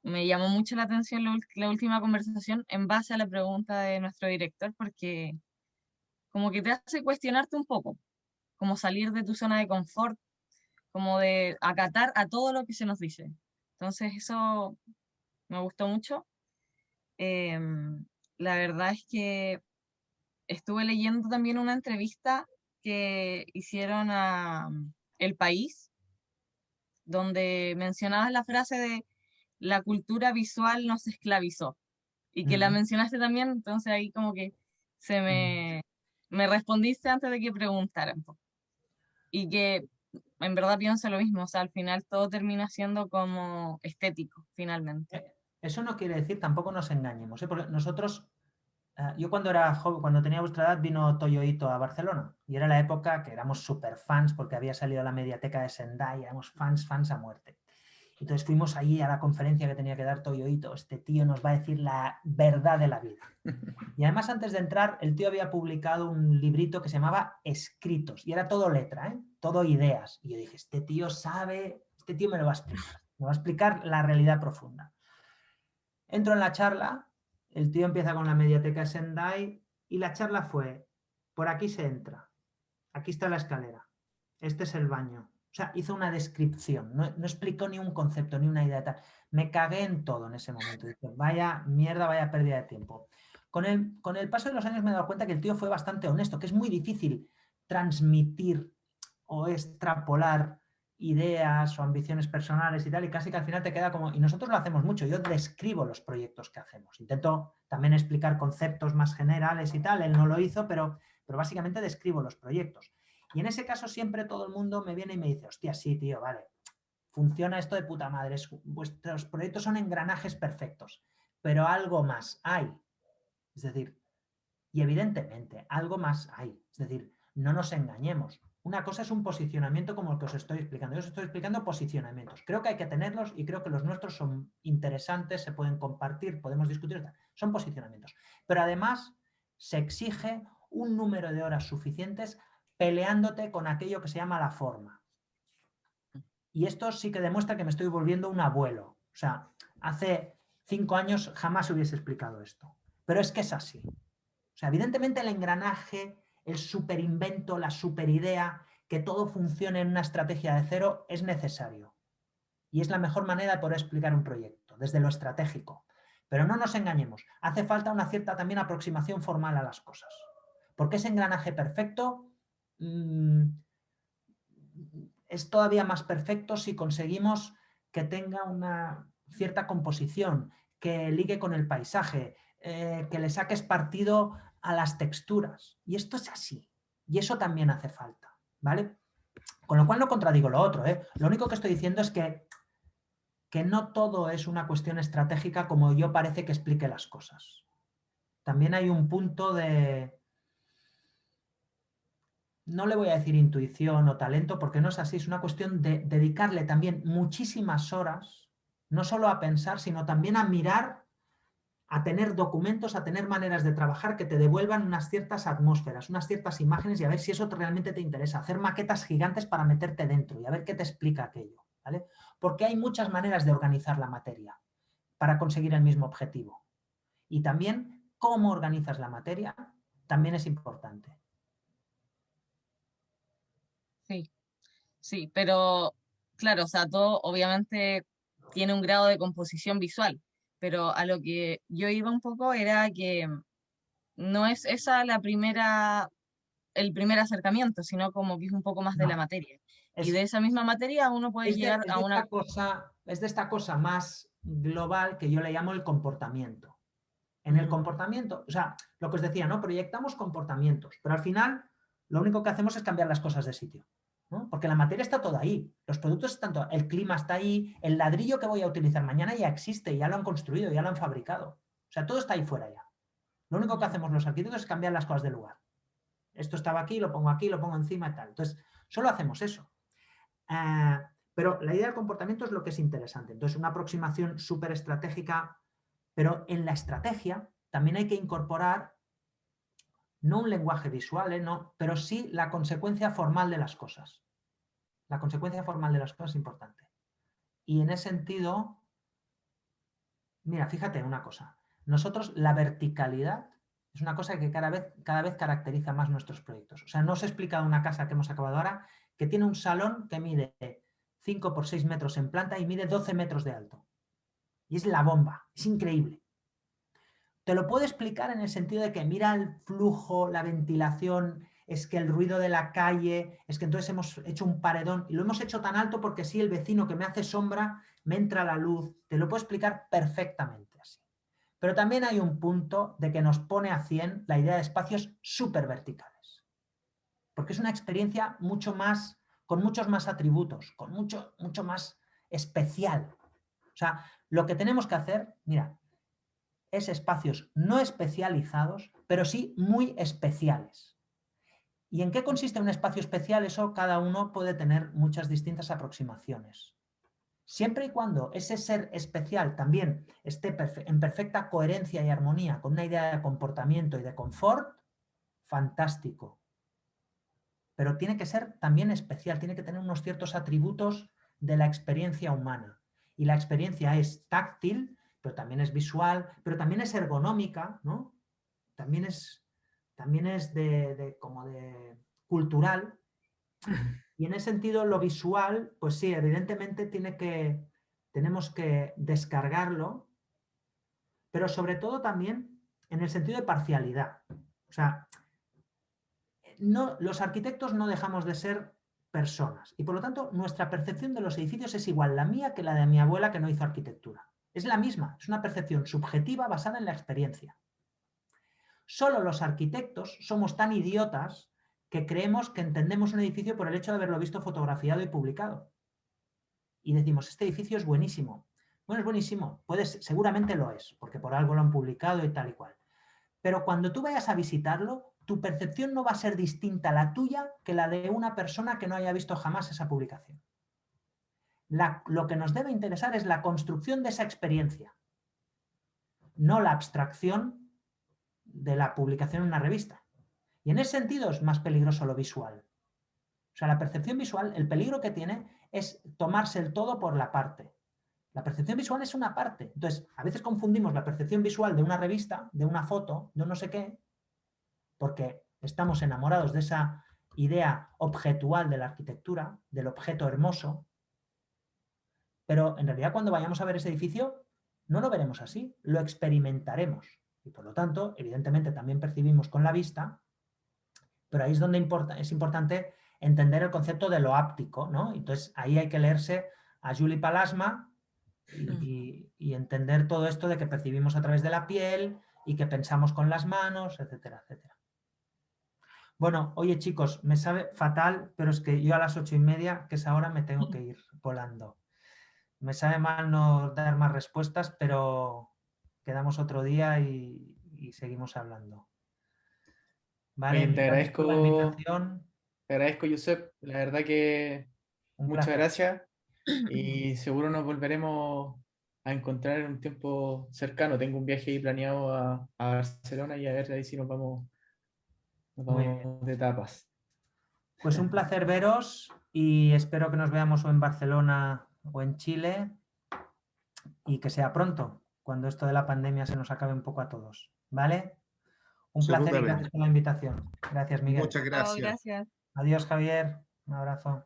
Me llamó mucho la atención la última conversación en base a la pregunta de nuestro director, porque como que te hace cuestionarte un poco, como salir de tu zona de confort, como de acatar a todo lo que se nos dice. Entonces eso me gustó mucho. La verdad es que estuve leyendo también una entrevista que hicieron a El País, donde mencionabas la frase de la cultura visual nos esclavizó, y que la mencionaste también, entonces ahí como que me respondiste antes de que preguntaran. Y que en verdad pienso lo mismo, o sea, al final todo termina siendo como estético, finalmente. Eso no quiere decir, tampoco nos engañemos, ¿eh? Porque nosotros, yo cuando era joven, cuando tenía vuestra edad, vino Toyo Ito a Barcelona, y era la época que éramos súper fans porque había salido la mediateca de Sendai, éramos fans a muerte. Entonces fuimos allí a la conferencia que tenía que dar Toyo Ito, este tío nos va a decir la verdad de la vida. Y además, antes de entrar, el tío había publicado un librito que se llamaba Escritos, y era todo letra, ¿eh? Todo ideas. Y yo dije, este tío sabe, este tío me lo va a explicar la realidad profunda. Entro en la charla, el tío empieza con la mediateca de Sendai, y la charla fue, por aquí se entra, aquí está la escalera, este es el baño. O sea, hizo una descripción, no explicó ni un concepto, ni una idea tal. Me cagué en todo en ese momento. Dije, vaya mierda, vaya pérdida de tiempo. Con el paso de los años me he dado cuenta que el tío fue bastante honesto, que es muy difícil transmitir o extrapolar ideas o ambiciones personales y tal, y casi que al final te queda como... Y nosotros lo hacemos mucho, yo describo los proyectos que hacemos. Intento también explicar conceptos más generales y tal, él no lo hizo, pero básicamente describo los proyectos. Y en ese caso siempre todo el mundo me viene y me dice, hostia, sí, tío, vale, funciona esto de puta madre, vuestros proyectos son engranajes perfectos, pero algo más hay. Es decir, y evidentemente, algo más hay. Es decir, no nos engañemos. Una cosa es un posicionamiento como el que os estoy explicando. Yo os estoy explicando posicionamientos. Creo que hay que tenerlos y creo que los nuestros son interesantes, se pueden compartir, podemos discutir. Son posicionamientos. Pero además se exige un número de horas suficientes peleándote con aquello que se llama la forma. Y esto sí que demuestra que me estoy volviendo un abuelo. O sea, hace 5 años jamás hubiese explicado esto. Pero es que es así. O sea, evidentemente el engranaje, el superinvento, la superidea, que todo funcione en una estrategia de cero es necesario. Y es la mejor manera de poder explicar un proyecto, desde lo estratégico. Pero no nos engañemos, hace falta una cierta también aproximación formal a las cosas. Porque ese engranaje perfecto es todavía más perfecto si conseguimos que tenga una cierta composición, que ligue con el paisaje, que le saques partido a las texturas. Y esto es así. Y eso también hace falta, ¿vale? Con lo cual no contradigo lo otro, ¿eh? Lo único que estoy diciendo es que no todo es una cuestión estratégica como yo parece que explique las cosas. También hay un punto de... No le voy a decir intuición o talento porque no es así, es una cuestión de dedicarle también muchísimas horas, no solo a pensar, sino también a mirar a tener documentos, a tener maneras de trabajar que te devuelvan unas ciertas atmósferas, unas ciertas imágenes y a ver si eso realmente te interesa. Hacer maquetas gigantes para meterte dentro y a ver qué te explica aquello, ¿vale? Porque hay muchas maneras de organizar la materia para conseguir el mismo objetivo. Y también cómo organizas la materia también es importante. Sí, sí, pero claro, o sea, todo obviamente tiene un grado de composición visual, pero a lo que yo iba un poco era que no es esa el primer acercamiento, sino como que es un poco más de la No, materia. Y es, de esa misma materia uno puede llegar es a una... de esta cosa más global que yo le llamo el comportamiento. En el Mm, comportamiento, o sea, lo que os decía, ¿no? Proyectamos comportamientos, pero al final lo único que hacemos es cambiar las cosas de sitio, ¿no? Porque la materia está toda ahí, los productos están todos, el clima está ahí, el ladrillo que voy a utilizar mañana ya existe, ya lo han construido, ya lo han fabricado. O sea, todo está ahí fuera ya. Lo único que hacemos los arquitectos es cambiar las cosas de lugar. Esto estaba aquí, lo pongo encima y tal. Entonces, solo hacemos eso. Pero la idea del comportamiento es lo que es interesante. Entonces, una aproximación súper estratégica, pero en la estrategia también hay que incorporar no un lenguaje visual, no, pero sí la consecuencia formal de las cosas. La consecuencia formal de las cosas es importante. Y en ese sentido, mira, fíjate una cosa. Nosotros la verticalidad es una cosa que cada vez caracteriza más nuestros proyectos. O sea, no os he explicado una casa que hemos acabado ahora que tiene un salón que mide 5 por 6 metros en planta y mide 12 metros de alto. Y es la bomba, es increíble. Te lo puedo explicar en el sentido de que mira el flujo, la ventilación, es que el ruido de la calle, es que entonces hemos hecho un paredón y lo hemos hecho tan alto porque sí, el vecino que me hace sombra, me entra la luz. Te lo puedo explicar perfectamente así. Pero también hay un punto de que nos pone a 100 la idea de espacios súper verticales. Porque es una experiencia mucho más, con muchos más atributos, con mucho más especial. O sea, lo que tenemos que hacer, mira, es espacios no especializados, pero sí muy especiales. ¿Y en qué consiste un espacio especial? Eso cada uno puede tener muchas distintas aproximaciones. Siempre y cuando ese ser especial también esté en perfecta coherencia y armonía con una idea de comportamiento y de confort, fantástico. Pero tiene que ser también especial, tiene que tener unos ciertos atributos de la experiencia humana. Y la experiencia es táctil, pero también es visual, pero también es ergonómica, ¿no? También es como de cultural. Y en ese sentido, lo visual, pues sí, evidentemente tenemos que descargarlo, pero sobre todo también en el sentido de parcialidad. O sea, no, los arquitectos no dejamos de ser personas y por lo tanto nuestra percepción de los edificios es igual la mía que la de mi abuela que no hizo arquitectura. Es la misma, es una percepción subjetiva basada en la experiencia. Solo los arquitectos somos tan idiotas que creemos que entendemos un edificio por el hecho de haberlo visto fotografiado y publicado. Y decimos, este edificio es buenísimo. Bueno, es buenísimo, seguramente lo es, porque por algo lo han publicado y tal y cual. Pero cuando tú vayas a visitarlo, tu percepción no va a ser distinta a la tuya que la de una persona que no haya visto jamás esa publicación. Lo que nos debe interesar es la construcción de esa experiencia, no la abstracción de la publicación en una revista. Y en ese sentido es más peligroso lo visual. O sea, la percepción visual, el peligro que tiene es tomarse el todo por la parte. La percepción visual es una parte. Entonces, a veces confundimos la percepción visual de una revista, de una foto, de un no sé qué, porque estamos enamorados de esa idea objetual de la arquitectura, del objeto hermoso, pero en realidad cuando vayamos a ver ese edificio no lo veremos así, lo experimentaremos. Y por lo tanto, evidentemente también percibimos con la vista, pero ahí es donde es importante entender el concepto de lo áptico, ¿no? Entonces ahí hay que leerse a Juli Palasma y entender todo esto de que percibimos a través de la piel y que pensamos con las manos, etcétera, etcétera. Bueno, oye chicos, me sabe fatal, pero es que yo a las 8:30, que es ahora, me tengo que ir volando. Me sabe mal no dar más respuestas, pero quedamos otro día y seguimos hablando. Vale, Oye, mil gracias por la invitación. te agradezco, Josep. La verdad que Un muchas placer. gracias y seguro nos volveremos encontrar en un tiempo cercano. Tengo un viaje ahí planeado a Barcelona y a ver ahí si nos vamos Muy bien. de tapas. Pues un placer veros y espero que nos veamos o en Barcelona o en Chile y que sea pronto, cuando esto de la pandemia se nos acabe un poco a todos. ¿Vale? Un placer y Absolutamente. gracias por la invitación. Gracias, Miguel. Muchas Chao, gracias. gracias. Adiós, Javier. Un abrazo.